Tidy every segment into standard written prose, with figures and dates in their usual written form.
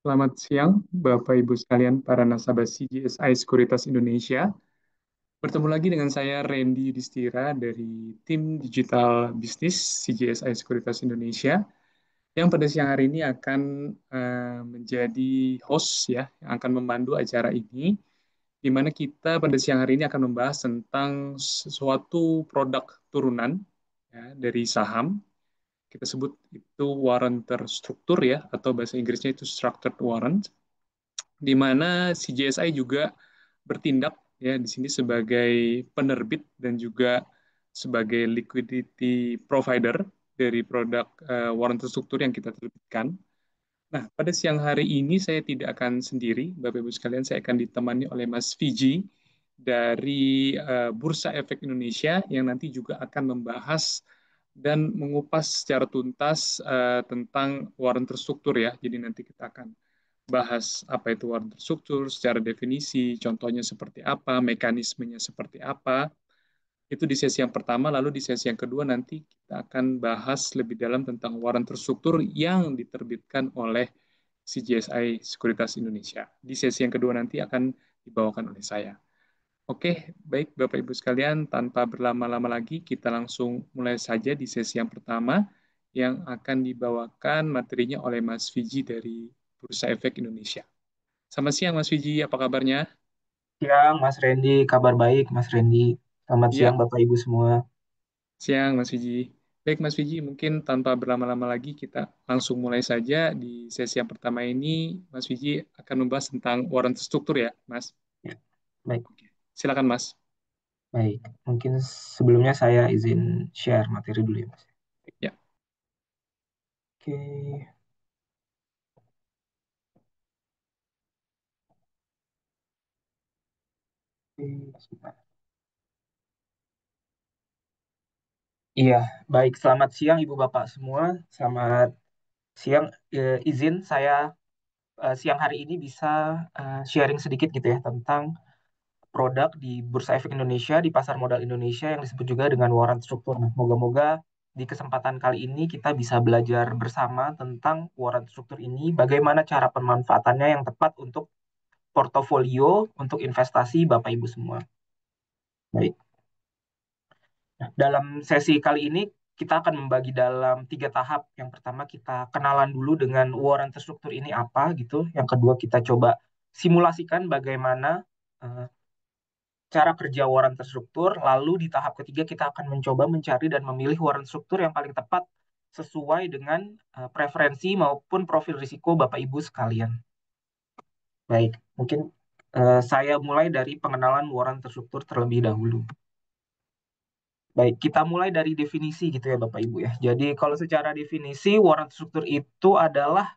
Selamat siang, Bapak Ibu sekalian, para nasabah CGSI Sekuritas Indonesia. Bertemu lagi dengan saya, Randy Yudhistira, dari tim Digital Business CGSI Sekuritas Indonesia, yang pada siang hari ini akan menjadi host ya, yang akan memandu acara ini, di mana kita pada siang hari ini akan membahas tentang sesuatu produk turunan ya, dari saham. Kita sebut itu warrant terstruktur ya, atau bahasa Inggrisnya itu structured warrant, di mana CGSI juga bertindak ya di sini sebagai penerbit dan juga sebagai liquidity provider dari produk warrant terstruktur yang kita terbitkan. Nah, pada siang hari ini saya tidak akan sendiri, Bapak Ibu sekalian, saya akan ditemani oleh Mas Fiji dari Bursa Efek Indonesia yang nanti juga akan membahas dan mengupas secara tuntas tentang warrant terstruktur ya. Jadi nanti kita akan bahas apa itu warna terstruktur secara definisi, contohnya seperti apa, mekanismenya seperti apa. Itu di sesi yang pertama, lalu di sesi yang kedua nanti kita akan bahas lebih dalam tentang warna terstruktur yang diterbitkan oleh CGSI Sekuritas Indonesia. Di sesi yang kedua nanti akan dibawakan oleh saya. Oke, baik Bapak Ibu sekalian, tanpa berlama-lama lagi, kita langsung mulai saja di sesi yang pertama yang akan dibawakan materinya oleh Mas Fiji dari Bursa Efek Indonesia. Selamat siang Mas Fiji, apa kabarnya? Siang, Mas Randy. Kabar baik, Mas Randy. Selamat siang, Iya, Bapak Ibu semua. siang Mas Fiji. Baik Mas Fiji, mungkin tanpa berlama-lama lagi kita langsung mulai saja di sesi yang pertama ini. Mas Fiji akan membahas tentang warrant struktur ya, Mas. Ya, baik, Oke. Silakan Mas. baik. Mungkin sebelumnya saya izin share materi dulu ya, Mas. Ya, Oke, oke, sebentar. Iya, baik. Selamat siang, Ibu Bapak semua. Selamat siang. Izin saya siang hari ini bisa sharing sedikit gitu ya tentang produk di Bursa Efek Indonesia, di pasar modal Indonesia yang disebut juga dengan warrant struktur. Nah, moga-moga di kesempatan kali ini kita bisa belajar bersama tentang warrant struktur ini, bagaimana cara pemanfaatannya yang tepat untuk portofolio, untuk investasi Bapak Ibu semua. Baik. Nah, dalam sesi kali ini kita akan membagi dalam 3 tahap. Yang pertama kita kenalan dulu dengan warrant terstruktur ini apa gitu. Yang kedua kita coba simulasikan bagaimana eh, cara kerja warrant terstruktur. Lalu di tahap ketiga kita akan mencoba mencari dan memilih warrant struktur yang paling tepat sesuai dengan preferensi maupun profil risiko Bapak Ibu sekalian. Baik, mungkin saya mulai dari pengenalan warrant terstruktur terlebih dahulu. Baik, kita mulai dari definisi gitu ya Bapak Ibu ya. Jadi kalau secara definisi warrant struktur itu adalah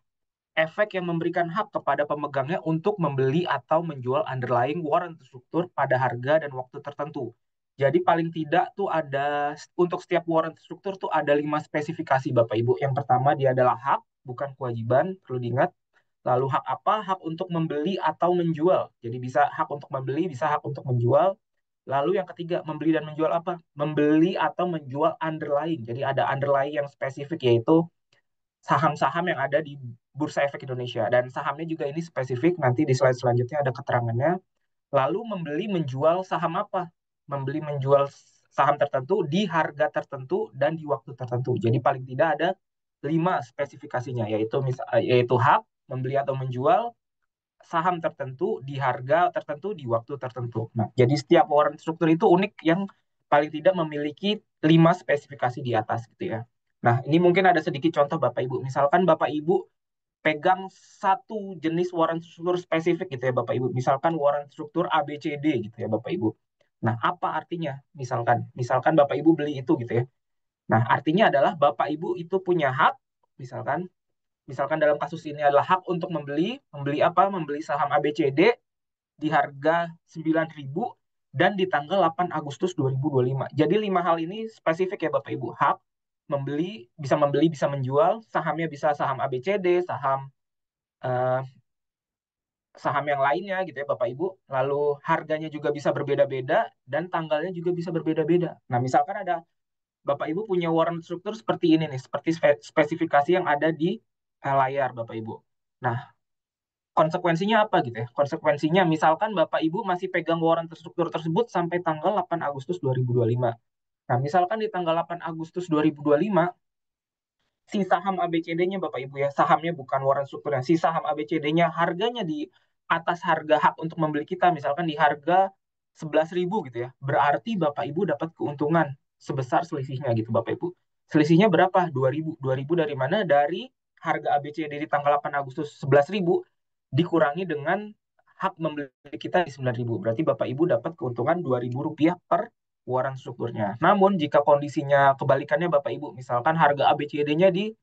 efek yang memberikan hak kepada pemegangnya untuk membeli atau menjual underlying warrant struktur pada harga dan waktu tertentu. Jadi paling tidak tuh ada untuk setiap warrant struktur tuh ada 5 spesifikasi Bapak Ibu. Yang pertama dia adalah hak, bukan kewajiban, perlu diingat. Lalu hak apa? Hak untuk membeli atau menjual. Jadi bisa hak untuk membeli, bisa hak untuk menjual. Lalu yang ketiga, membeli dan menjual apa? Membeli atau menjual underlying. Jadi ada underlying yang spesifik yaitu saham-saham yang ada di Bursa Efek Indonesia. Dan sahamnya juga ini spesifik, nanti di slide selanjutnya ada keterangannya. Lalu membeli menjual saham apa? Membeli menjual saham tertentu di harga tertentu dan di waktu tertentu. Jadi paling tidak ada 5 spesifikasinya, yaitu hak, membeli atau menjual, saham tertentu di harga tertentu di waktu tertentu. Nah, jadi setiap warrant struktur itu unik yang paling tidak memiliki 5 spesifikasi di atas gitu ya. Nah, ini mungkin ada sedikit contoh Bapak Ibu. Misalkan Bapak Ibu pegang satu jenis warrant struktur spesifik gitu ya Bapak Ibu. Misalkan warrant struktur ABCD gitu ya Bapak Ibu. Nah, apa artinya? Misalkan Bapak Ibu beli itu gitu ya. Nah, artinya adalah Bapak Ibu itu punya hak, misalkan misalkan dalam kasus ini adalah hak untuk membeli, membeli apa? Membeli saham ABCD di harga 9.000 dan di tanggal 8 Agustus 2025. Jadi 5 hal ini spesifik ya Bapak Ibu. Hak membeli, bisa menjual, sahamnya bisa saham ABCD, eh, saham yang lainnya gitu ya Bapak Ibu. Lalu harganya juga bisa berbeda-beda dan tanggalnya juga bisa berbeda-beda. Nah, misalkan ada Bapak Ibu punya warrant struktur seperti ini nih, seperti spesifikasi yang ada di layar Bapak Ibu. Nah, konsekuensinya apa gitu ya? Konsekuensinya misalkan Bapak Ibu masih pegang waran terstruktur tersebut sampai tanggal 8 Agustus 2025. Nah, misalkan di tanggal 8 Agustus 2025 si saham ABCD-nya Bapak Ibu ya, sahamnya bukan waran strukturnya, si saham ABCD-nya harganya di atas harga hak untuk membeli kita, misalkan di harga 11.000 gitu ya, berarti Bapak Ibu dapat keuntungan sebesar selisihnya gitu Bapak Ibu. Selisihnya berapa? 2.000. 2.000 dari mana? Dari harga ABCD di tanggal 8 Agustus 11.000 dikurangi dengan hak membeli kita di 9.000. Berarti Bapak Ibu dapat keuntungan Rp2.000 per waran strukturnya. Namun jika kondisinya kebalikannya Bapak Ibu, misalkan harga ABCD-nya di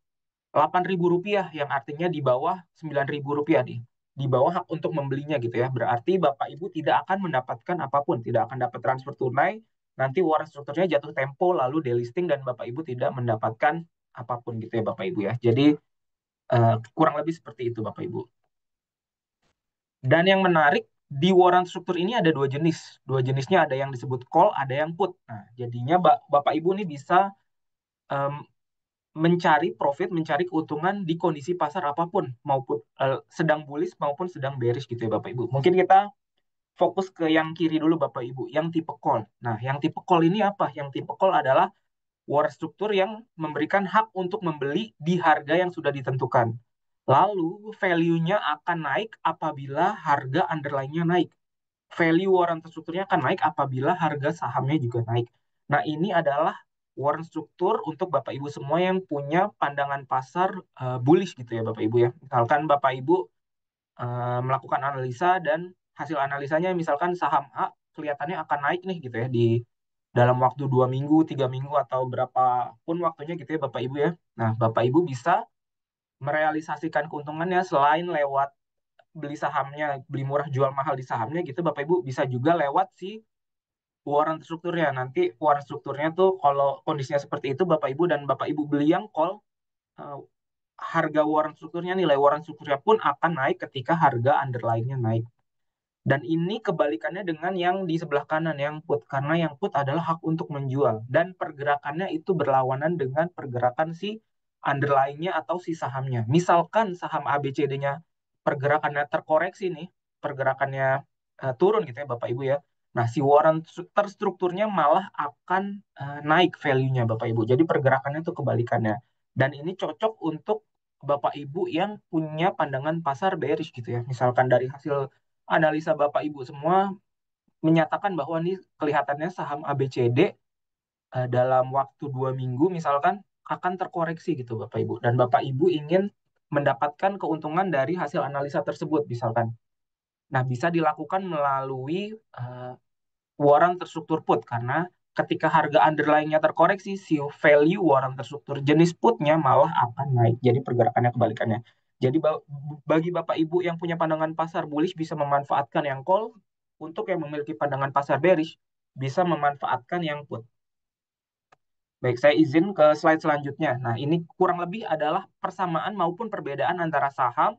Rp8.000 yang artinya di bawah Rp9.000 nih. Di bawah hak untuk membelinya gitu ya. Berarti Bapak Ibu tidak akan mendapatkan apapun, tidak akan dapat transfer tunai, nanti waran strukturnya jatuh tempo lalu delisting dan Bapak Ibu tidak mendapatkan apapun gitu ya Bapak Ibu ya. Jadi kurang lebih seperti itu Bapak Ibu. Dan yang menarik di waran struktur ini ada dua jenis. Dua jenisnya ada yang disebut call, ada yang put. Nah, jadinya Bapak Ibu ini bisa um, mencari profit, mencari keuntungan di kondisi pasar apapun, maupun sedang bullish maupun sedang bearish gitu ya Bapak Ibu. Mungkin kita fokus ke yang kiri dulu Bapak Ibu, yang tipe call. Nah, yang tipe call ini apa? Yang tipe call adalah war struktur yang memberikan hak untuk membeli di harga yang sudah ditentukan. Lalu value-nya akan naik apabila harga underlying-nya naik. Value warrant strukturnya akan naik apabila harga sahamnya juga naik. Nah, ini adalah warrant struktur untuk Bapak Ibu semua yang punya pandangan pasar bullish gitu ya Bapak Ibu ya. Misalkan Bapak Ibu melakukan analisa dan hasil analisanya misalkan saham A kelihatannya akan naik nih gitu ya di dalam waktu 2 minggu, 3 minggu atau berapapun waktunya gitu ya Bapak Ibu ya. Nah, Bapak Ibu bisa merealisasikan keuntungannya selain lewat beli sahamnya, beli murah jual mahal di sahamnya gitu, Bapak Ibu bisa juga lewat si waran strukturnya. Nanti waran strukturnya tuh kalau kondisinya seperti itu, Bapak Ibu dan Bapak Ibu beli yang call, eh, harga waran strukturnya, nilai waran strukturnya pun akan naik ketika harga underlying-nya naik. Dan ini kebalikannya dengan yang di sebelah kanan, yang put. Karena yang put adalah hak untuk menjual. Dan pergerakannya itu berlawanan dengan pergerakan si underlying-nya atau si sahamnya. Misalkan saham ABCD-nya pergerakannya terkoreksi nih, pergerakannya turun gitu ya Bapak Ibu ya. Nah, si waran terstrukturnya malah akan naik value-nya Bapak Ibu. Jadi pergerakannya itu kebalikannya. Dan ini cocok untuk Bapak Ibu yang punya pandangan pasar bearish gitu ya. Misalkan dari hasil analisa Bapak Ibu semua menyatakan bahwa ini kelihatannya saham ABCD dalam waktu 2 minggu misalkan akan terkoreksi gitu Bapak Ibu. Dan Bapak Ibu ingin mendapatkan keuntungan dari hasil analisa tersebut misalkan. Nah, bisa dilakukan melalui waran terstruktur put karena ketika harga underlying-nya terkoreksi, si value waran terstruktur jenis putnya malah akan naik. Jadi pergerakannya kebalikannya. Jadi bagi Bapak Ibu yang punya pandangan pasar bullish bisa memanfaatkan yang call, untuk yang memiliki pandangan pasar bearish bisa memanfaatkan yang put. Baik, saya izin ke slide selanjutnya. Nah, ini kurang lebih adalah persamaan maupun perbedaan antara saham,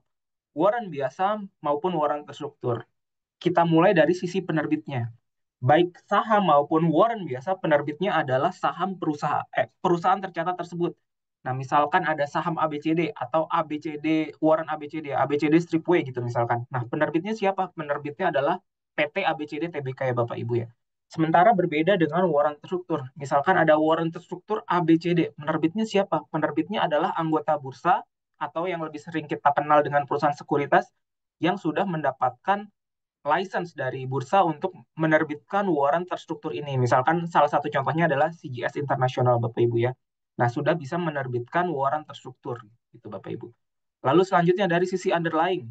waran biasa maupun waran terstruktur. Kita mulai dari sisi penerbitnya. Baik saham maupun waran biasa penerbitnya adalah saham perusahaan tercatat tersebut. Nah, misalkan ada saham ABCD atau ABCD waran ABCD, ABCD Stripway gitu misalkan. Nah, penerbitnya siapa? Penerbitnya adalah PT ABCD Tbk ya Bapak Ibu ya. Sementara berbeda dengan waran terstruktur. Misalkan ada waran terstruktur ABCD, penerbitnya siapa? Penerbitnya adalah anggota bursa atau yang lebih sering kita kenal dengan perusahaan sekuritas yang sudah mendapatkan license dari bursa untuk menerbitkan waran terstruktur ini. Misalkan salah satu contohnya adalah CGS Internasional Bapak Ibu ya. Nah, sudah bisa menerbitkan waran terstruktur gitu Bapak Ibu. Lalu selanjutnya dari sisi underlying.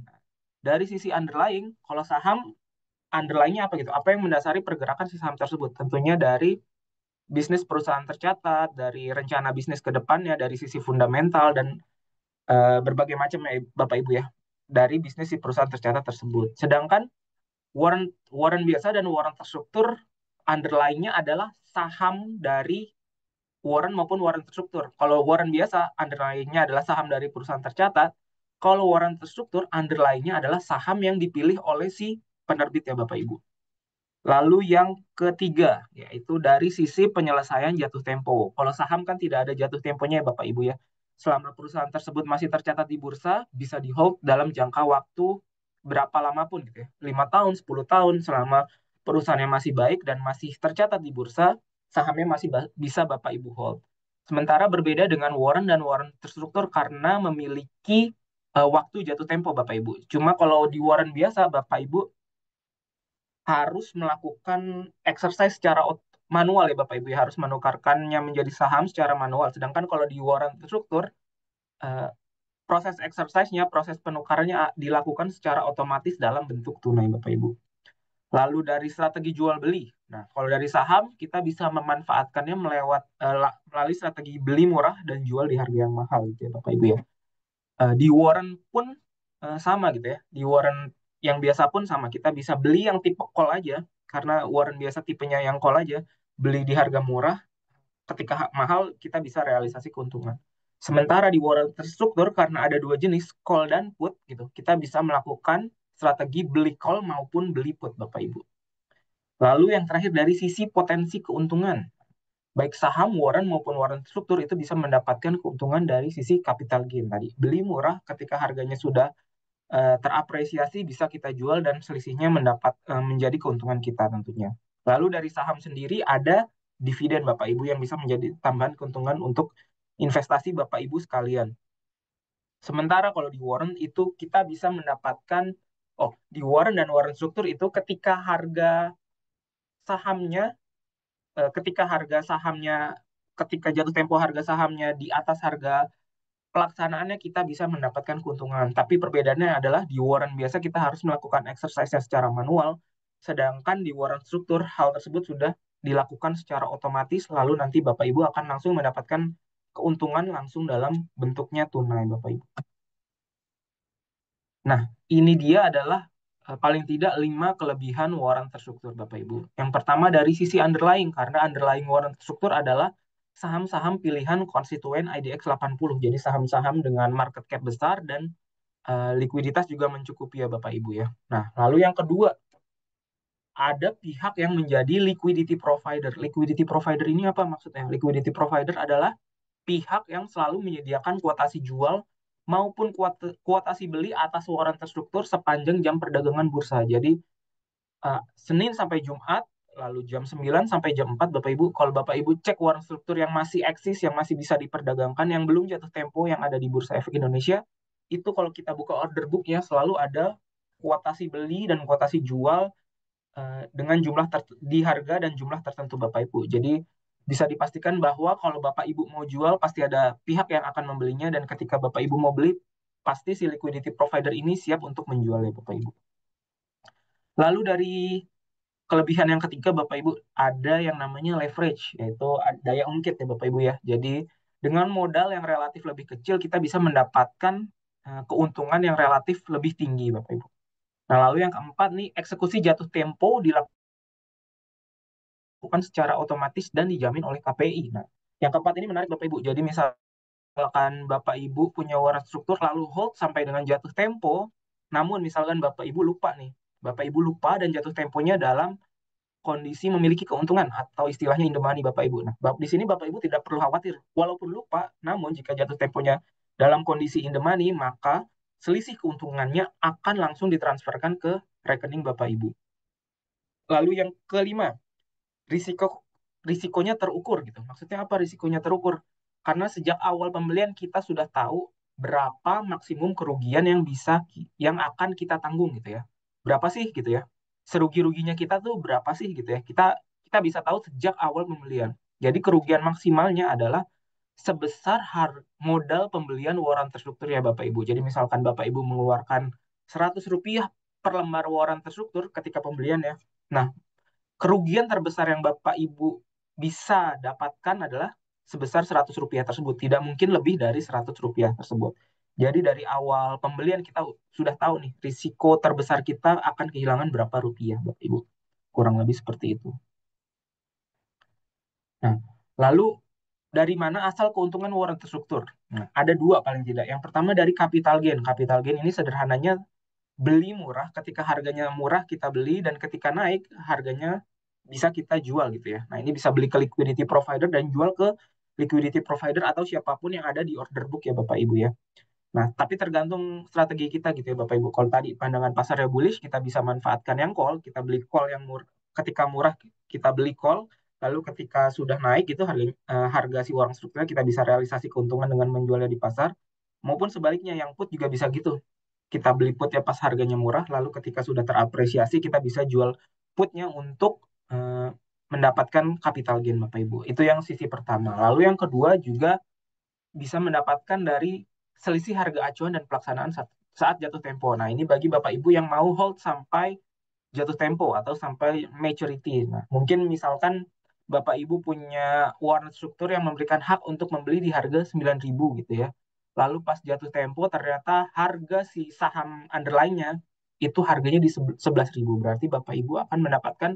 Dari sisi underlying, kalau saham underlying-nya apa gitu? Apa yang mendasari pergerakan si saham tersebut? Tentunya dari bisnis perusahaan tercatat, dari rencana bisnis ke depannya, dari sisi fundamental dan berbagai macam ya Bapak Ibu ya. Dari bisnis si perusahaan tercatat tersebut. Sedangkan Warren Warren biasa dan Warren terstruktur underlying-nya adalah saham dari Warren maupun Warren terstruktur. Kalau Warren biasa underlying-nya adalah saham dari perusahaan tercatat, kalau Warren terstruktur underlying-nya adalah saham yang dipilih oleh si penerbit ya Bapak Ibu. Lalu yang ketiga, yaitu dari sisi penyelesaian jatuh tempo. Kalau saham kan tidak ada jatuh temponya ya Bapak Ibu ya. Selama perusahaan tersebut masih tercatat di bursa, bisa di hold dalam jangka waktu berapa lama pun gitu ya, 5 tahun, 10 tahun, selama perusahaannya masih baik dan masih tercatat di bursa, sahamnya masih bisa Bapak Ibu hold. Sementara berbeda dengan warrant dan warrant terstruktur karena memiliki waktu jatuh tempo Bapak Ibu. Cuma kalau di warrant biasa Bapak Ibu harus melakukan exercise secara manual ya Bapak Ibu ya, harus menukarkannya menjadi saham secara manual. Sedangkan kalau di warrant terstruktur, eh, proses exercise-nya, proses penukarannya dilakukan secara otomatis dalam bentuk tunai Bapak Ibu. Lalu dari strategi jual beli. Nah, kalau dari saham kita bisa memanfaatkannya melalui strategi beli murah dan jual di harga yang mahal gitu ya Bapak Ibu ya. Di warrant pun sama gitu ya. Di warrant yang biasa pun sama. Kita bisa beli yang tipe call aja karena warrant biasa tipenya yang call aja. Beli di harga murah, ketika mahal kita bisa realisasi keuntungan. Sementara di warrant terstruktur karena ada dua jenis call dan put gitu, kita bisa melakukan strategi beli call maupun beli put Bapak Ibu. Lalu yang terakhir dari sisi potensi keuntungan, baik saham, warrant maupun warrant struktur itu bisa mendapatkan keuntungan dari sisi capital gain tadi. Beli murah ketika harganya sudah terapresiasi bisa kita jual dan selisihnya menjadi keuntungan kita tentunya. Lalu dari saham sendiri ada dividen Bapak Ibu yang bisa menjadi tambahan keuntungan untuk investasi Bapak Ibu sekalian. Sementara kalau di warrant itu kita bisa mendapatkan, di warrant dan warrant struktur itu sahamnya ketika harga sahamnya ketika jatuh tempo harga sahamnya di atas harga pelaksanaannya kita bisa mendapatkan keuntungan. Tapi perbedaannya adalah di warrant biasa kita harus melakukan exercise secara manual, sedangkan di warrant struktur hal tersebut sudah dilakukan secara otomatis, lalu nanti Bapak Ibu akan langsung mendapatkan keuntungan langsung dalam bentuknya tunai Bapak Ibu. Nah, ini dia adalah paling tidak 5 kelebihan warrant terstruktur Bapak Ibu. Yang pertama dari sisi underlying, karena underlying warrant terstruktur adalah saham-saham pilihan konstituen IDX 80. Jadi saham-saham dengan market cap besar dan likuiditas juga mencukupi ya Bapak Ibu ya. Nah, lalu yang kedua, ada pihak yang menjadi liquidity provider. Liquidity provider ini apa maksudnya? Liquidity provider adalah pihak yang selalu menyediakan kuotasi jual maupun kuotasi beli atas warrant terstruktur sepanjang jam perdagangan bursa. Jadi Senin sampai Jumat, lalu jam 9 sampai jam 4 Bapak Ibu, kalau Bapak Ibu cek warrant struktur yang masih eksis, yang masih bisa diperdagangkan, yang belum jatuh tempo yang ada di Bursa Efek Indonesia, itu kalau kita buka order booknya selalu ada kuotasi beli dan kuotasi jual dengan di harga dan jumlah tertentu Bapak Ibu. Jadi bisa dipastikan bahwa kalau Bapak Ibu mau jual pasti ada pihak yang akan membelinya, dan ketika Bapak Ibu mau beli pasti si liquidity provider ini siap untuk menjual ya Bapak Ibu. Lalu dari kelebihan yang ketiga Bapak Ibu ada yang namanya leverage, yaitu daya ungkit ya Bapak Ibu ya. Jadi dengan modal yang relatif lebih kecil kita bisa mendapatkan keuntungan yang relatif lebih tinggi Bapak Ibu. Nah, lalu yang keempat nih, eksekusi jatuh tempo dilakukan secara otomatis dan dijamin oleh KPI. Nah, yang keempat ini menarik Bapak Ibu. Jadi misalkan Bapak Ibu punya waras struktur lalu hold sampai dengan jatuh tempo, namun misalkan Bapak Ibu lupa nih, Bapak Ibu lupa dan jatuh temponya dalam kondisi memiliki keuntungan atau istilahnya in the money Bapak Ibu. Nah, di sini Bapak Ibu tidak perlu khawatir. Walaupun lupa, namun jika jatuh temponya dalam kondisi in the money, maka selisih keuntungannya akan langsung ditransferkan ke rekening Bapak Ibu. Lalu yang kelima, risiko risikonya terukur gitu. Maksudnya apa risikonya terukur? Karena sejak awal pembelian kita sudah tahu berapa maksimum kerugian yang akan kita tanggung gitu ya. Berapa sih gitu ya? Serugi-ruginya kita tuh berapa sih gitu ya? Kita bisa tahu sejak awal pembelian. Jadi kerugian maksimalnya adalah sebesar modal pembelian warrant terstruktur ya Bapak Ibu. Jadi misalkan Bapak Ibu mengeluarkan Rp100 per lembar warrant terstruktur ketika pembelian ya. Nah, kerugian terbesar yang Bapak Ibu bisa dapatkan adalah sebesar Rp100 tersebut. Tidak mungkin lebih dari Rp100 tersebut. Jadi dari awal pembelian kita sudah tahu nih, risiko terbesar kita akan kehilangan berapa rupiah, Bapak Ibu. Kurang lebih seperti itu. Nah, lalu dari mana asal keuntungan warrant terstruktur? Nah, ada dua paling tidak. Yang pertama dari capital gain. Capital gain ini sederhananya beli murah, ketika harganya murah kita beli, dan ketika naik harganya bisa kita jual gitu ya. Nah, ini bisa beli ke liquidity provider dan jual ke liquidity provider atau siapapun yang ada di order book ya Bapak Ibu ya. Nah, tapi tergantung strategi kita gitu ya Bapak Ibu. Kalau tadi pandangan pasarnya bullish, kita bisa manfaatkan yang call, kita beli call yang murah. Ketika murah kita beli call, lalu ketika sudah naik gitu harga si warrant strukturnya kita bisa realisasi keuntungan dengan menjualnya di pasar. Maupun sebaliknya yang put juga bisa gitu. Kita beli put ya pas harganya murah, lalu ketika sudah terapresiasi kita bisa jual putnya untuk mendapatkan capital gain Bapak Ibu. Itu yang sisi pertama. Lalu yang kedua juga bisa mendapatkan dari selisih harga acuan dan pelaksanaan saat jatuh tempo. Nah, ini bagi Bapak Ibu yang mau hold sampai jatuh tempo atau sampai maturity. Nah, mungkin misalkan Bapak Ibu punya warrant struktur yang memberikan hak untuk membeli di harga 9.000 gitu ya. Lalu pas jatuh tempo ternyata harga si saham underlying-nya itu harganya di 11.000. Berarti Bapak Ibu akan mendapatkan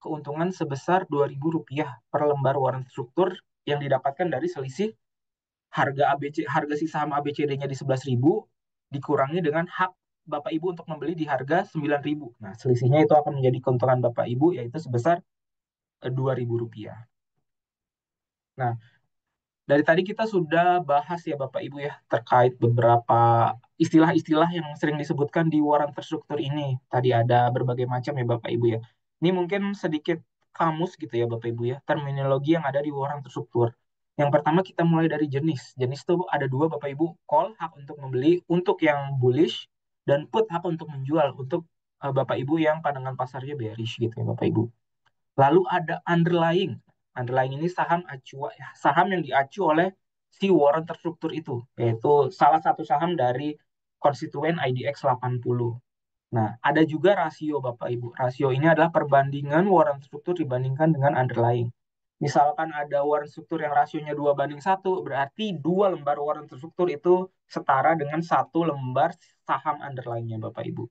keuntungan sebesar Rp2.000 per lembar warrant struktur yang didapatkan dari selisih harga si saham ABCD-nya di 11.000 dikurangi dengan hak Bapak Ibu untuk membeli di harga 9.000. Nah, selisihnya itu akan menjadi keuntungan Bapak Ibu yaitu sebesar Rp2.000. Nah, dari tadi kita sudah bahas ya Bapak Ibu ya terkait beberapa istilah-istilah yang sering disebutkan di waran terstruktur ini. Tadi ada berbagai macam ya Bapak Ibu ya. Ini mungkin sedikit kamus gitu ya Bapak Ibu ya, terminologi yang ada di waran terstruktur. Yang pertama kita mulai dari jenis. Jenis itu ada dua Bapak Ibu, call hak untuk membeli untuk yang bullish dan put hak untuk menjual untuk Bapak Ibu yang pandangan pasarnya bearish gitu ya Bapak Ibu. Lalu ada underlying. Underlying ini saham yang diacu oleh si warrant terstruktur itu, yaitu salah satu saham dari konstituen IDX 80. Nah, ada juga rasio Bapak Ibu. Rasio ini adalah perbandingan warrant struktur dibandingkan dengan underlying. Misalkan ada warrant struktur yang rasionya 2:1, berarti 2 lembar warrant struktur itu setara dengan 1 lembar saham underlying-nya Bapak Ibu.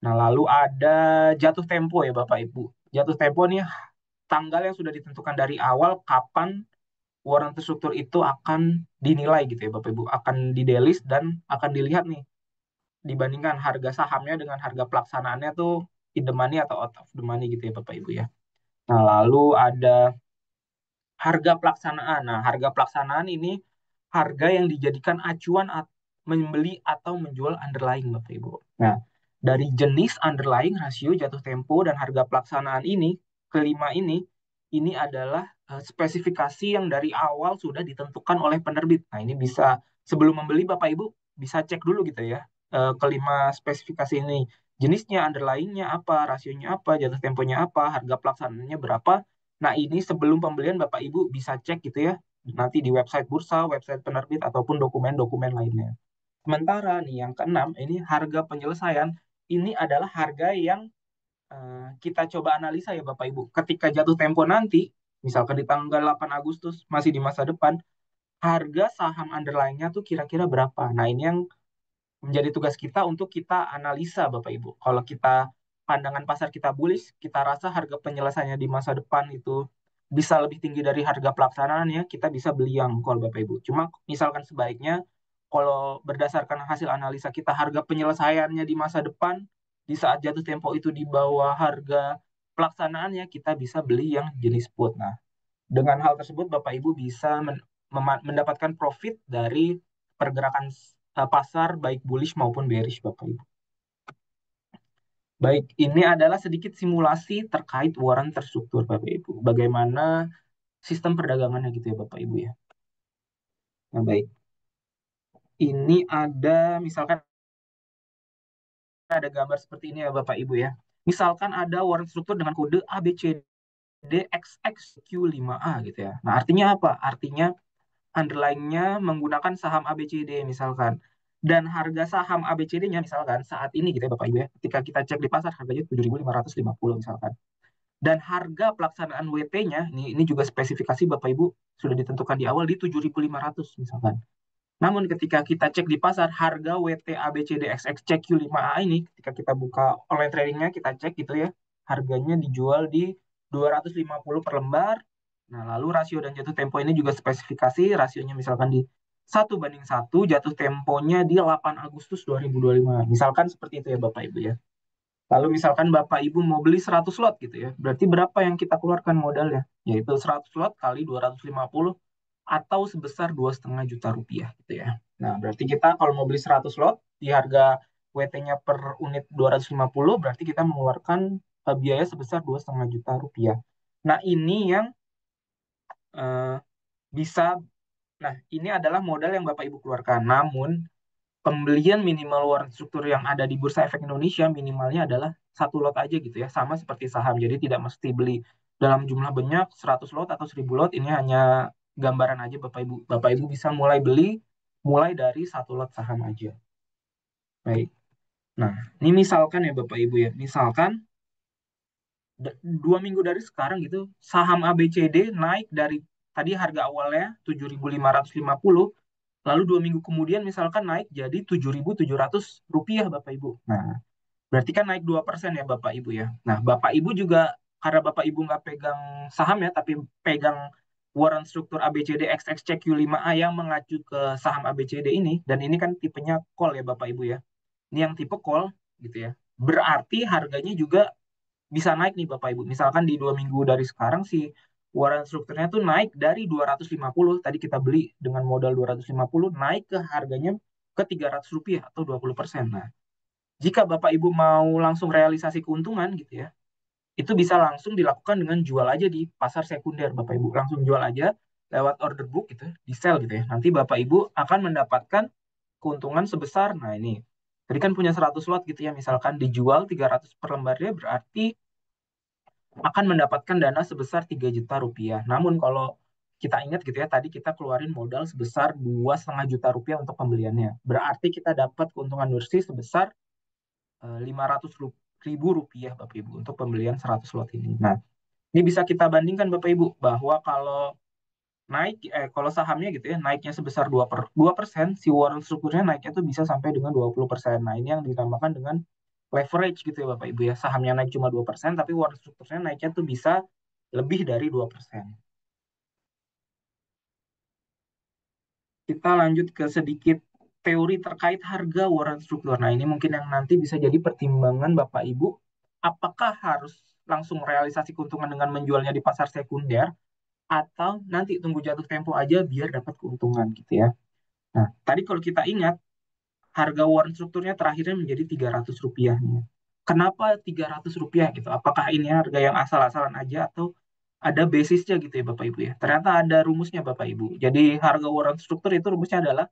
Nah, lalu ada jatuh tempo ya Bapak Ibu. Jatuh tempo nih tanggal yang sudah ditentukan dari awal kapan warrant terstruktur itu akan dinilai gitu ya Bapak Ibu, akan didelis dan akan dilihat nih dibandingkan harga sahamnya dengan harga pelaksanaannya tuh in the money atau out of the money gitu ya Bapak Ibu ya. Nah, lalu ada harga pelaksanaan. Nah, harga pelaksanaan ini harga yang dijadikan acuan membeli atau menjual underlying Bapak Ibu. Nah, dari jenis underlying, rasio, jatuh tempo, dan harga pelaksanaan ini, kelima ini adalah spesifikasi yang dari awal sudah ditentukan oleh penerbit. Nah, ini bisa sebelum membeli Bapak Ibu bisa cek dulu gitu ya. Kelima spesifikasi ini. Jenisnya, underlying-nya apa, rasionya apa, jatuh temponya apa, harga pelaksanaannya berapa. Nah, ini sebelum pembelian Bapak Ibu bisa cek gitu ya, nanti di website bursa, website penerbit, ataupun dokumen-dokumen lainnya. Sementara nih yang keenam, ini harga penyelesaian, ini adalah harga yang kita coba analisa ya Bapak Ibu. Ketika jatuh tempo nanti, misalkan di tanggal 8 Agustus, masih di masa depan, harga saham underlying-nya tuh kira-kira berapa. Nah, ini yang menjadi tugas kita untuk kita analisa Bapak Ibu. Kalau kita pandangan pasar kita bullish, kita rasa harga penyelesaiannya di masa depan itu bisa lebih tinggi dari harga pelaksanaannya, kita bisa beli yang call Bapak Ibu. Cuma misalkan sebaiknya kalau berdasarkan hasil analisa kita harga penyelesaiannya di masa depan di saat jatuh tempo itu di bawah harga pelaksanaannya, kita bisa beli yang jenis put. Nah, dengan hal tersebut Bapak Ibu bisa mendapatkan profit dari pergerakan pasar baik bullish maupun bearish Bapak Ibu. Baik, ini adalah sedikit simulasi terkait waran terstruktur Bapak Ibu. Bagaimana sistem perdagangannya gitu ya Bapak Ibu ya. Nah, baik. Ini ada misalkan ada gambar seperti ini ya Bapak Ibu ya. Misalkan ada waran struktur dengan kode ABCDXXQ5A gitu ya. Nah, artinya apa? Artinya underlying-nya menggunakan saham ABCD misalkan. Dan harga saham ABCD-nya misalkan saat ini gitu ya Bapak Ibu ya. Ketika kita cek di pasar harganya 7.550 misalkan. Dan harga pelaksanaan WT-nya, ini juga spesifikasi Bapak Ibu sudah ditentukan di awal di 7.500 misalkan. Namun ketika kita cek di pasar harga WT ABCDXXCQ5A ini, ketika kita buka online tradingnya kita cek gitu ya, harganya dijual di 250 per lembar. Nah, lalu rasio dan jatuh tempo ini juga spesifikasi, rasionya misalkan di 1:1, jatuh temponya di 8 Agustus 2025. Misalkan seperti itu ya Bapak Ibu ya. Lalu misalkan Bapak Ibu mau beli 100 lot gitu ya. Berarti berapa yang kita keluarkan modalnya? Yaitu 100 lot kali 250 atau sebesar 2,5 juta rupiah gitu ya. Nah, berarti kita kalau mau beli 100 lot di harga WT-nya per unit 250, berarti kita mengeluarkan biaya sebesar 2,5 juta rupiah. Nah, ini yang eh, bisa, nah ini adalah modal yang Bapak Ibu keluarkan. Namun, pembelian minimal warrant struktur yang ada di Bursa Efek Indonesia minimalnya adalah 1 lot aja gitu ya, sama seperti saham. Jadi tidak mesti beli dalam jumlah banyak 100 lot atau 1000 lot, ini hanya gambaran aja Bapak Ibu. Bapak Ibu bisa mulai beli mulai dari 1 lot saham aja. Baik. Nah, ini misalkan ya Bapak Ibu ya, misalkan 2 minggu dari sekarang gitu, saham ABCD naik dari tadi harga awalnya 7.550, lalu 2 minggu kemudian misalkan naik jadi 7.700 rupiah Bapak Ibu. Nah, berarti kan naik 2% ya Bapak Ibu ya. Nah, Bapak Ibu juga, karena Bapak Ibu nggak pegang saham ya, tapi pegang warrant struktur ABCD XXCQ5A yang mengacu ke saham ABCD ini, dan ini kan tipenya call ya Bapak Ibu ya. Ini yang tipe call gitu ya. Berarti harganya juga bisa naik nih Bapak Ibu. Misalkan di 2 minggu dari sekarang si warrant strukturnya tuh naik dari 250, tadi kita beli dengan modal 250, naik ke harganya ke 300 rupiah atau 20%. Nah, jika Bapak Ibu mau langsung realisasi keuntungan gitu ya, itu bisa langsung dilakukan dengan jual aja di pasar sekunder Bapak Ibu. Langsung jual aja lewat order book gitu, di sell gitu ya. Nanti Bapak Ibu akan mendapatkan keuntungan sebesar, nah ini, tadi kan punya 100 lot gitu ya, misalkan dijual 300 per lembarnya, berarti akan mendapatkan dana sebesar 3 juta rupiah. Namun kalau kita ingat gitu ya, tadi kita keluarin modal sebesar 2,5 juta rupiah untuk pembeliannya. Berarti kita dapat keuntungan bersih sebesar 500 ribu rupiah Bapak Ibu untuk pembelian 100 lot ini. Nah, ini bisa kita bandingkan Bapak Ibu bahwa kalau sahamnya gitu ya naiknya sebesar 2%, si warrant strukturnya naiknya tuh bisa sampai dengan 20%. Nah, ini yang dinamakan dengan leverage gitu ya Bapak Ibu ya. Sahamnya naik cuma 2%, tapi warrant strukturnya naiknya tuh bisa lebih dari 2%. Kita lanjut ke sedikit teori terkait harga warrant struktur. Nah, ini mungkin yang nanti bisa jadi pertimbangan Bapak Ibu, apakah harus langsung realisasi keuntungan dengan menjualnya di pasar sekunder, atau nanti tunggu jatuh tempo aja biar dapat keuntungan gitu ya. Nah, tadi kalau kita ingat, harga warrant strukturnya terakhirnya menjadi 300 rupiah nih. Kenapa 300 rupiah gitu? Apakah ini harga yang asal-asalan aja atau ada basisnya gitu ya Bapak Ibu ya? Ternyata ada rumusnya Bapak Ibu. Jadi harga warrant struktur itu rumusnya adalah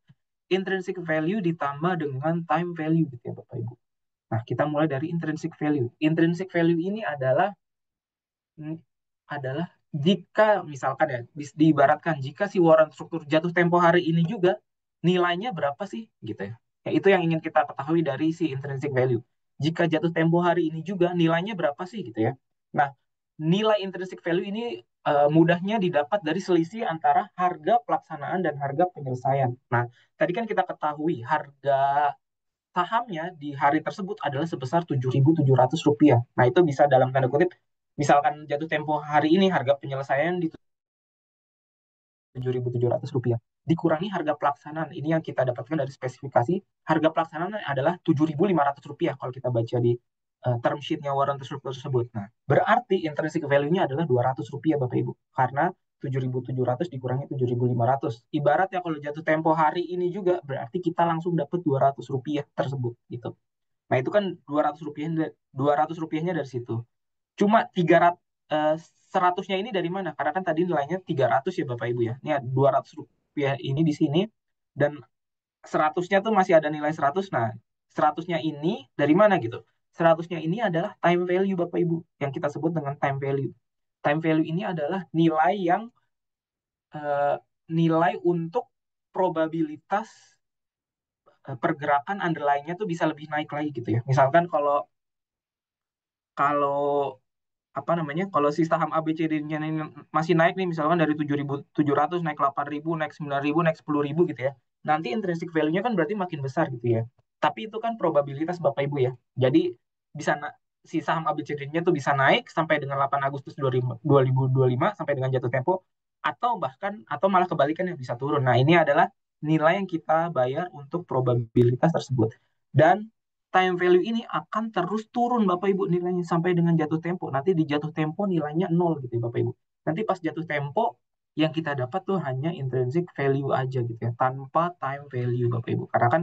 intrinsic value ditambah dengan time value gitu ya Bapak Ibu. Nah, kita mulai dari intrinsic value. Intrinsic value ini adalah jika misalkan ya diibaratkan jika si warrant struktur jatuh tempo hari ini juga nilainya berapa sih gitu ya. Ya itu yang ingin kita ketahui dari si intrinsic value. Jika jatuh tempo hari ini juga nilainya berapa sih gitu ya. Nah, nilai intrinsic value ini mudahnya didapat dari selisih antara harga pelaksanaan dan harga penyelesaian. Nah, tadi kan kita ketahui harga sahamnya di hari tersebut adalah sebesar 7.700 rupiah. Nah, itu bisa dalam tanda kutip, misalkan jatuh tempo hari ini harga penyelesaian di 7.700 rupiah. Dikurangi harga pelaksanaan. Ini yang kita dapatkan dari spesifikasi. Harga pelaksanaan adalah 7.500 rupiah kalau kita baca di term sheet-nya warrant tersebut. Nah, berarti intrinsic value-nya adalah 200 rupiah Bapak Ibu. Karena 7.700 dikurangi 7.500. Ibaratnya kalau jatuh tempo hari ini juga berarti kita langsung dapat 200 rupiah tersebut gitu. Nah, itu kan 200 rupiahnya dari situ. Cuma 300 eh, 100-nya ini dari mana? Karena kan tadi nilainya 300 ya Bapak Ibu ya. Ini ada 200 rupiah ini di sini dan 100-nya tuh masih ada nilai 100. Nah, 100-nya ini dari mana gitu? 100-nya ini adalah time value Bapak Ibu yang kita sebut dengan time value. Time value ini adalah eh, nilai untuk probabilitas pergerakan underlying-nya tuh bisa lebih naik lagi gitu ya. Misalkan kalau kalau apa namanya, kalau si saham ABCD-nya masih naik nih, misalkan dari 7.700 naik 8.000 naik 9.000 naik 10.000 gitu ya, nanti intrinsic value-nya kan berarti makin besar gitu ya. Tapi itu kan probabilitas Bapak Ibu ya. Jadi bisa si saham ABCD-nya tuh bisa naik sampai dengan 8 Agustus 2025 sampai dengan jatuh tempo, atau bahkan atau malah kebalikannya bisa turun. Nah, ini adalah nilai yang kita bayar untuk probabilitas tersebut. Dan time value ini akan terus turun Bapak Ibu nilainya sampai dengan jatuh tempo. Nanti di jatuh tempo nilainya nol gitu ya Bapak Ibu. Nanti pas jatuh tempo yang kita dapat tuh hanya intrinsic value aja gitu ya, tanpa time value Bapak Ibu. Karena kan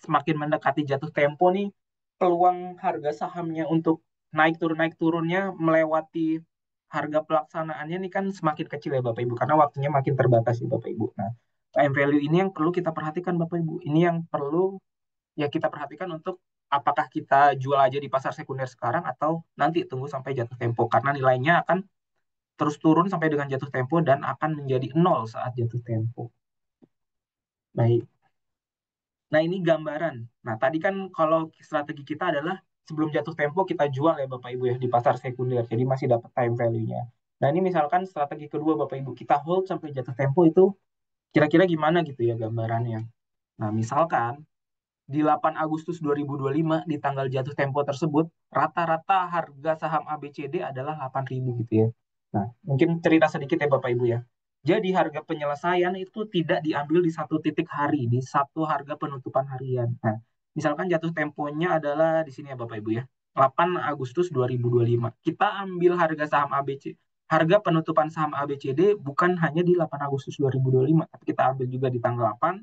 semakin mendekati jatuh tempo nih, peluang harga sahamnya untuk naik turunnya melewati harga pelaksanaannya nih kan semakin kecil ya Bapak Ibu, karena waktunya makin terbatas ya Bapak Ibu. Nah, time value ini yang perlu kita perhatikan Bapak Ibu. Ini yang perlu ya kita perhatikan untuk apakah kita jual aja di pasar sekunder sekarang atau nanti tunggu sampai jatuh tempo, karena nilainya akan terus turun sampai dengan jatuh tempo dan akan menjadi nol saat jatuh tempo. Baik. Nah, ini gambaran. Nah, tadi kan kalau strategi kita adalah sebelum jatuh tempo kita jual ya Bapak Ibu ya di pasar sekunder. Jadi masih dapat time value-nya. Nah, ini misalkan strategi kedua Bapak Ibu, kita hold sampai jatuh tempo itu kira-kira gimana gitu ya gambarannya. Nah, misalkan di 8 Agustus 2025 di tanggal jatuh tempo tersebut rata-rata harga saham ABCD adalah 8.000 gitu ya. Nah, mungkin cerita sedikit ya Bapak Ibu ya. Jadi harga penyelesaian itu tidak diambil di satu titik hari, di satu harga penutupan harian. Nah, misalkan jatuh temponya adalah di sini ya Bapak Ibu ya. 8 Agustus 2025. Kita ambil harga saham ABC, harga penutupan saham ABCD bukan hanya di 8 Agustus 2025, tapi kita ambil juga di tanggal 8,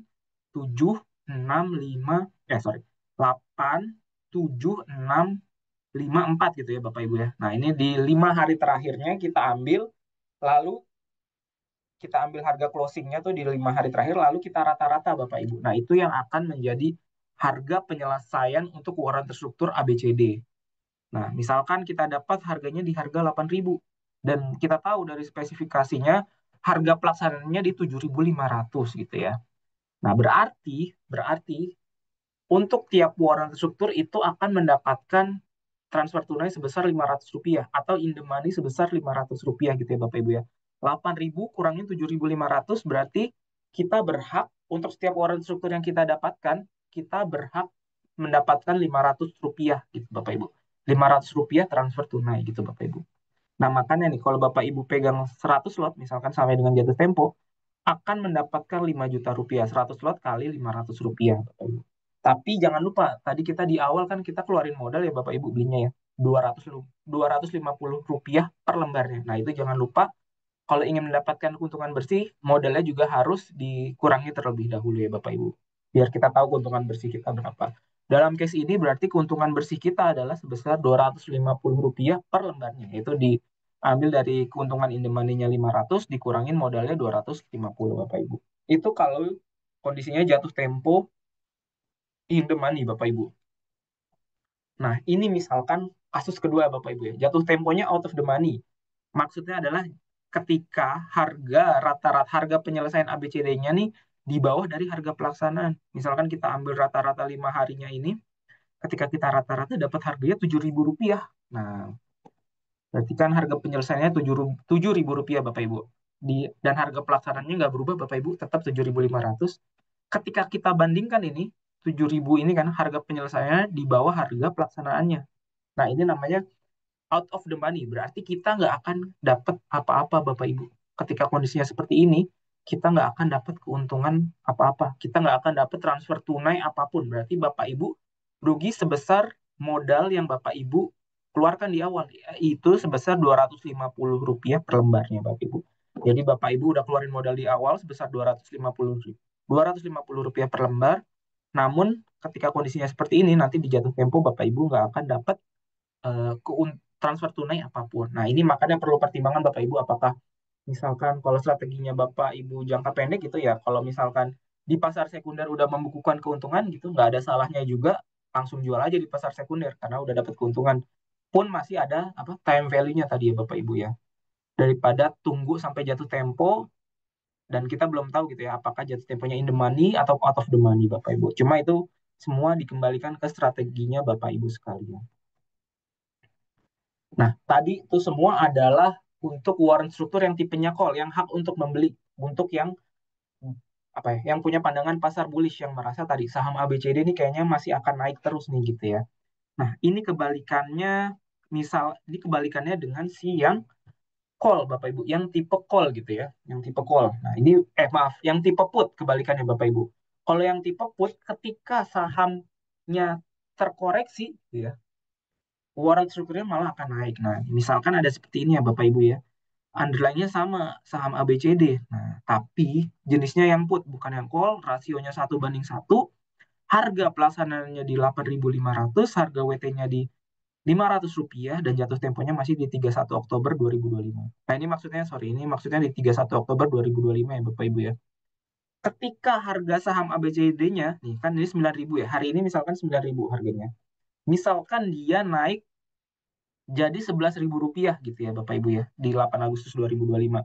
7, 6, 5, sorry, 8, 7, 6, 5, 4 gitu ya Bapak Ibu ya. Nah, ini di 5 hari terakhirnya kita ambil, lalu kita ambil harga closingnya tuh di 5 hari terakhir, lalu kita rata-rata Bapak Ibu. Nah, itu yang akan menjadi harga penyelesaian untuk warrant terstruktur ABCD. Nah, misalkan kita dapat harganya di harga 8.000 dan kita tahu dari spesifikasinya harga pelaksanaannya di 7.500 gitu ya. Nah, berarti untuk tiap warrant struktur itu akan mendapatkan transfer tunai sebesar Rp500 atau in the money sebesar Rp500 gitu ya Bapak Ibu ya. 8.000 kurangin 7.500 berarti kita berhak untuk setiap warrant struktur yang kita dapatkan, kita berhak mendapatkan Rp500 gitu Bapak Ibu. Rp500 transfer tunai gitu Bapak Ibu. Nah, makanya nih kalau Bapak Ibu pegang 100 lot misalkan sampai dengan jatuh tempo akan mendapatkan Rp5 juta. 100 lot kali Rp500 Bapak Ibu. Tapi jangan lupa, tadi kita di awal kan kita keluarin modal ya Bapak Ibu belinya ya. 200, Rp250 per lembarnya. Nah, itu jangan lupa kalau ingin mendapatkan keuntungan bersih, modalnya juga harus dikurangi terlebih dahulu ya Bapak Ibu. Biar kita tahu keuntungan bersih kita berapa. Dalam case ini berarti keuntungan bersih kita adalah sebesar Rp250 per lembarnya. Itu diambil dari keuntungan in the money-nya 500, dikurangin modalnya 250 Bapak Ibu. Itu kalau kondisinya jatuh tempo in the money Bapak Ibu. Nah, ini misalkan kasus kedua Bapak Ibu ya. Jatuh temponya out of the money. Maksudnya adalah ketika rata-rata harga penyelesaian ABCD-nya nih di bawah dari harga pelaksanaan. Misalkan kita ambil rata-rata 5 harinya ini, ketika kita rata-rata dapat harganya Rp7.000. Nah, berarti kan harga penyelesaiannya Rp7.000 Bapak Ibu. Dan harga pelaksanaannya nggak berubah Bapak Ibu, tetap 7.500. Ketika kita bandingkan ini, 7.000 ini kan harga penyelesaiannya di bawah harga pelaksanaannya. Nah, ini namanya out of the money. Berarti kita nggak akan dapat apa-apa, Bapak Ibu. Ketika kondisinya seperti ini, kita nggak akan dapat keuntungan apa-apa. Kita nggak akan dapat transfer tunai apapun. Berarti Bapak Ibu rugi sebesar modal yang Bapak Ibu keluarkan di awal. Itu sebesar Rp250 per lembarnya, Bapak Ibu. Jadi Bapak Ibu udah keluarin modal di awal sebesar Rp250 per lembar. Namun ketika kondisinya seperti ini, nanti di jatuh tempo Bapak Ibu nggak akan dapat transfer tunai apapun. Nah, ini makanya perlu pertimbangan Bapak Ibu apakah misalkan kalau strateginya Bapak Ibu jangka pendek gitu ya, kalau misalkan di pasar sekunder udah membukukan keuntungan gitu, nggak ada salahnya juga langsung jual aja di pasar sekunder karena udah dapat keuntungan. Pun masih ada apa time value-nya tadi ya Bapak Ibu ya. Daripada tunggu sampai jatuh tempo dan kita belum tahu gitu ya apakah jatuh temponya in the money atau out of the money Bapak Ibu. Cuma itu semua dikembalikan ke strateginya Bapak Ibu sekalian. Nah, tadi itu semua adalah untuk warrant struktur yang tipenya call, yang hak untuk membeli, untuk yang apa ya, yang punya pandangan pasar bullish yang merasa tadi saham ABCD ini kayaknya masih akan naik terus nih gitu ya. Nah, ini kebalikannya dengan si yang call Bapak Ibu, yang tipe call gitu ya, yang tipe call. Nah, ini maaf, yang tipe put kebalikannya Bapak Ibu. Kalau yang tipe put ketika sahamnya terkoreksi gitu ya, warrant strukturnya malah akan naik. Nah, misalkan ada seperti ini ya Bapak Ibu ya. underlying-nya sama, saham ABCD. Nah, tapi jenisnya yang put, bukan yang call, rasionya 1:1, harga pelaksanaannya di 8.500, harga WT-nya di Rp500, dan jatuh temponya masih di 31 Oktober 2025. Nah, ini maksudnya di 31 Oktober 2025 ya Bapak Ibu ya. Ketika harga saham ABCD-nya, nih kan ini 9.000 ya, hari ini misalkan 9.000 harganya. Misalkan dia naik jadi Rp11.000 gitu ya Bapak Ibu ya, di 8 Agustus 2025.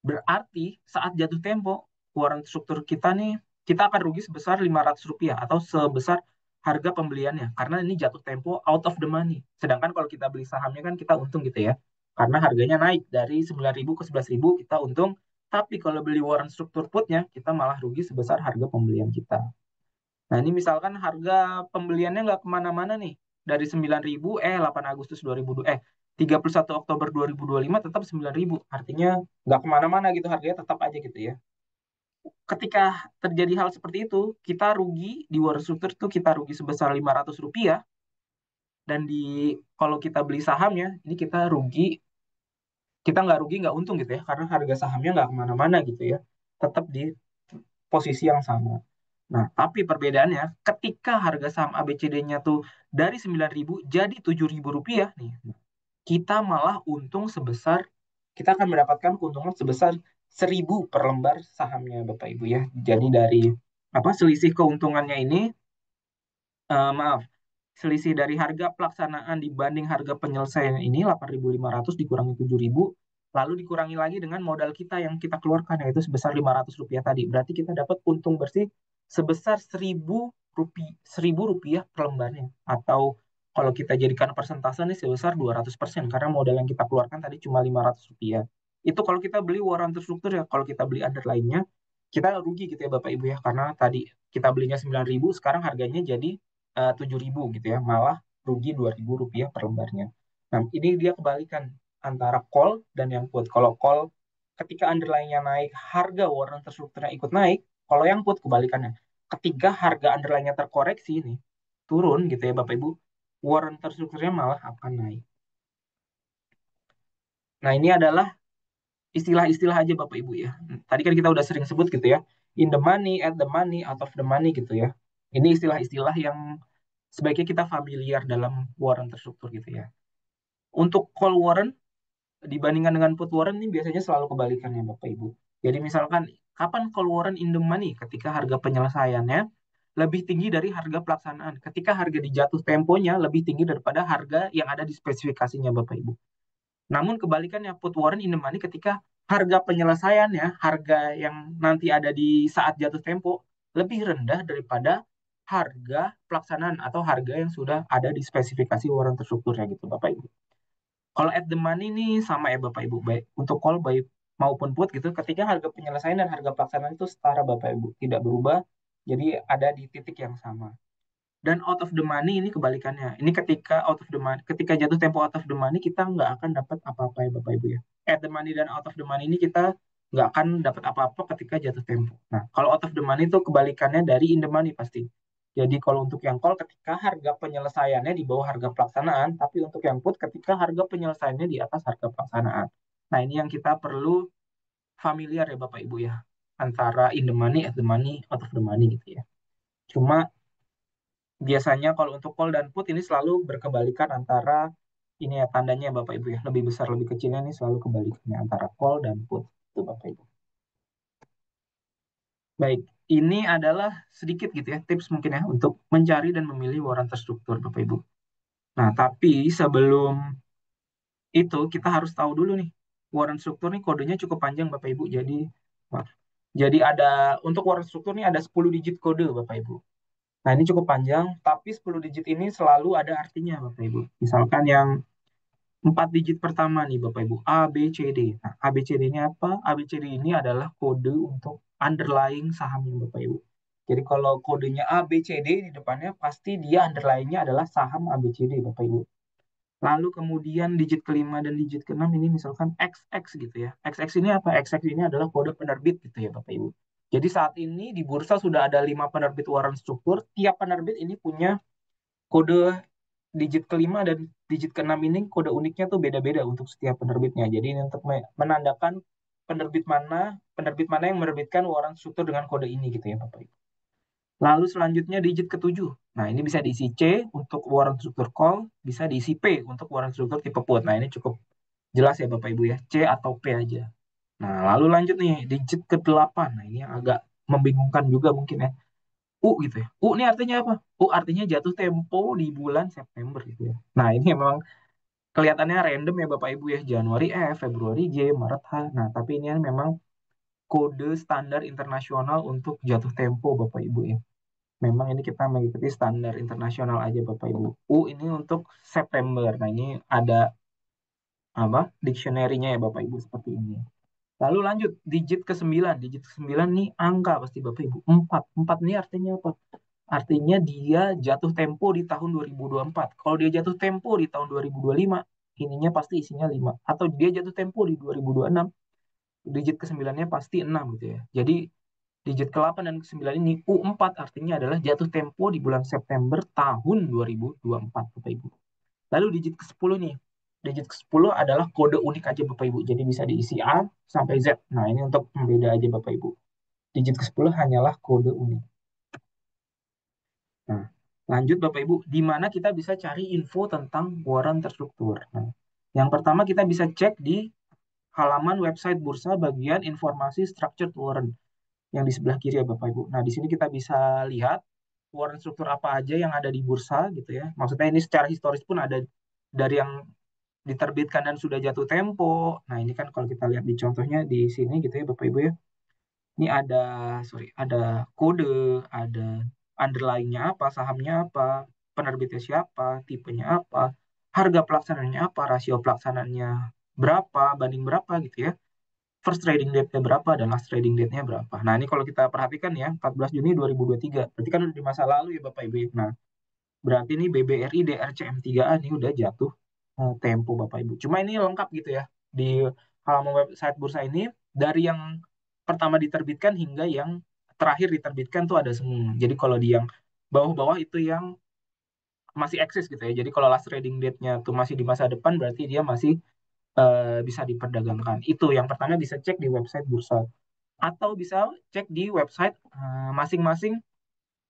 Berarti saat jatuh tempo, keluaran struktur kita nih, kita akan rugi sebesar Rp500 atau sebesar harga pembeliannya. Karena ini jatuh tempo out of the money. Sedangkan kalau kita beli sahamnya kan kita untung gitu ya. Karena harganya naik dari 9.000 ke 11.000 kita untung. Tapi kalau beli warrant struktur putnya, kita malah rugi sebesar harga pembelian kita. Nah, ini misalkan harga pembeliannya nggak kemana-mana nih. Dari 9.000, 8 Agustus 2002, 31 Oktober 2025 tetap 9.000. Artinya nggak kemana-mana gitu, harganya tetap aja gitu ya. Ketika terjadi hal seperti itu, kita rugi di war struktur itu kita rugi sebesar Rp500. Dan kalau kita beli sahamnya, ini kita nggak rugi, nggak untung gitu ya. Karena harga sahamnya nggak kemana-mana gitu ya. Tetap di posisi yang sama. Nah, tapi perbedaannya ketika harga saham ABCD-nya tuh dari 9.000 jadi Rp7.000 nih. Kita malah untung sebesar kita akan mendapatkan keuntungan sebesar 1.000 per lembar sahamnya Bapak Ibu ya. Jadi dari selisih keuntungannya ini, maaf, selisih dari harga pelaksanaan dibanding harga penyelesaian ini 8.500 dikurangi 7.000, lalu dikurangi lagi dengan modal kita yang kita keluarkan yaitu sebesar Rp500 tadi. Berarti kita dapat untung bersih sebesar Rp1.000 per lembarnya. Atau kalau kita jadikan persentase nih sebesar 200% karena modal yang kita keluarkan tadi cuma Rp500. Itu kalau kita beli warrant terstruktur ya. Kalau kita beli underlying-nya kita rugi gitu ya Bapak Ibu ya, karena tadi kita belinya 9.000, sekarang harganya jadi 7.000 gitu ya, malah rugi Rp2.000 per lembarnya. Nah, ini dia kebalikan antara call dan yang put. Kalau call ketika underlying-nya naik, harga warrant terstrukturnya ikut naik. Kalau yang put kebalikannya. Ketika harga underlying-nya terkoreksi ini, turun gitu ya Bapak Ibu, warrant terstrukturnya malah akan naik. Nah, ini adalah istilah-istilah aja Bapak Ibu ya. Tadi kan kita udah sering sebut gitu ya. In the money, at the money, out of the money gitu ya. Ini istilah-istilah yang sebaiknya kita familiar dalam warrant terstruktur gitu ya. Untuk call warrant dibandingkan dengan put warrant ini biasanya selalu kebalikannya Bapak Ibu. Jadi misalkan kapan call warrant in the money? Ketika harga penyelesaiannya lebih tinggi dari harga pelaksanaan. Ketika harga di jatuh temponya lebih tinggi daripada harga yang ada di spesifikasinya Bapak Ibu. Namun kebalikannya put warrant in the money ketika harga penyelesaiannya, harga yang nanti ada di saat jatuh tempo lebih rendah daripada harga pelaksanaan atau harga yang sudah ada di spesifikasi warrant terstrukturnya gitu Bapak Ibu. Kalau at the money ini sama ya Bapak Ibu, baik untuk call baik maupun put gitu, ketika harga penyelesaian dan harga pelaksanaan itu setara Bapak Ibu, tidak berubah, jadi ada di titik yang sama. Dan out of the money ini kebalikannya. Ini ketika out of the money, ketika jatuh tempo out of the money kita nggak akan dapat apa-apa ya Bapak Ibu ya. At the money dan out of the money ini kita nggak akan dapat apa-apa ketika jatuh tempo. Nah, kalau out of the money itu kebalikannya dari in the money pasti. Jadi kalau untuk yang call ketika harga penyelesaiannya di bawah harga pelaksanaan, tapi untuk yang put ketika harga penyelesaiannya di atas harga pelaksanaan. Nah, ini yang kita perlu familiar ya Bapak Ibu ya. Antara in the money, at the money, out of the money gitu ya. Cuma biasanya kalau untuk call dan put ini selalu berkebalikan antara ini ya tandanya Bapak Ibu ya. Lebih besar lebih kecilnya ini selalu kebalikannya antara call dan put. Itu Bapak Ibu. Baik, ini adalah sedikit gitu ya tips mungkin ya untuk mencari dan memilih warrant terstruktur Bapak Ibu. Nah, tapi sebelum itu kita harus tahu dulu nih warrant struktur nih kodenya cukup panjang Bapak Ibu. Jadi maaf. Jadi untuk warrant struktur nih ada 10 digit kode Bapak Ibu. Nah, ini cukup panjang, tapi 10 digit ini selalu ada artinya Bapak Ibu. Misalkan yang 4 digit pertama nih Bapak Ibu, A, B, C, D. Nah, A, B, C, D ini apa? A, B, C, D ini adalah kode untuk underlying sahamnya Bapak Ibu. Jadi kalau kodenya A, B, C, D di depannya pasti dia underlying-nya adalah saham A, B, C, D Bapak Ibu. Lalu kemudian digit kelima dan digit keenam ini misalkan XX gitu ya. XX ini apa? XX ini adalah kode penerbit gitu ya Bapak Ibu. Jadi saat ini di bursa sudah ada 5 penerbit warrant struktur. Tiap penerbit ini punya kode digit kelima dan digit keenam ini kode uniknya tuh beda-beda untuk setiap penerbitnya. Jadi ini untuk menandakan penerbit mana yang menerbitkan warrant struktur dengan kode ini gitu ya Bapak Ibu. Lalu selanjutnya digit ketujuh. Nah, ini bisa diisi C untuk warrant struktur call, bisa diisi P untuk warrant struktur tipe put. Nah, ini cukup jelas ya Bapak Ibu ya, C atau P aja. Nah, lalu lanjut nih, digit ke-8. Nah, ini yang agak membingungkan juga mungkin ya. U gitu ya. U ini artinya apa? U artinya jatuh tempo di bulan September gitu ya. Nah, ini memang kelihatannya random ya Bapak Ibu ya. Januari F, Februari J, Maret H. Nah, tapi ini memang kode standar internasional untuk jatuh tempo Bapak Ibu ya. Memang ini kita mengikuti standar internasional aja Bapak Ibu. U ini untuk September. Nah, ini ada apa? Dictionary-nya ya Bapak Ibu seperti ini. Lalu lanjut, digit ke-9. Digit ke-9 nih angka pasti Bapak Ibu. 4. 4 ini artinya apa? Artinya dia jatuh tempo di tahun 2024. Kalau dia jatuh tempo di tahun 2025, ininya pasti isinya 5. Atau dia jatuh tempo di 2026, digit ke-9-nya pasti 6 gitu ya. Jadi digit ke-8 dan ke-9 ini U4 artinya adalah jatuh tempo di bulan September tahun 2024 Bapak Ibu. Lalu digit ke-10 nih. Digit ke-10 adalah kode unik aja Bapak Ibu. Jadi bisa diisi A sampai Z. Nah, ini untuk membeda aja Bapak Ibu. Digit ke-10 hanyalah kode unik. Nah, lanjut Bapak Ibu, di mana kita bisa cari info tentang warrant terstruktur. Nah, yang pertama kita bisa cek di halaman website bursa bagian informasi structured warrant yang di sebelah kiri ya Bapak Ibu. Nah, di sini kita bisa lihat warrant struktur apa aja yang ada di bursa gitu ya. Maksudnya ini secara historis pun ada dari yang diterbitkan dan sudah jatuh tempo. Nah, ini kan kalau kita lihat di contohnya di sini gitu ya Bapak Ibu ya. Ini ada ada kode, ada underlying-nya apa, sahamnya apa, penerbitnya siapa, tipenya apa, harga pelaksanaannya apa, rasio pelaksanaannya berapa, banding berapa gitu ya. First trading date-nya berapa dan last trading date-nya berapa. Nah, ini kalau kita perhatikan ya, 14 Juni 2023. Berarti kan udah di masa lalu ya Bapak Ibu. Nah, berarti ini BBRI DRCM3A ini udah jatuh tempo Bapak Ibu. Cuma ini lengkap gitu ya. Di halaman website bursa ini dari yang pertama diterbitkan hingga yang terakhir diterbitkan tuh ada semua. Jadi kalau di yang bawah-bawah itu yang masih eksis gitu ya. Jadi kalau last trading date-nya tuh masih di masa depan berarti dia masih bisa diperdagangkan. Itu yang pertama bisa cek di website bursa atau bisa cek di website masing-masing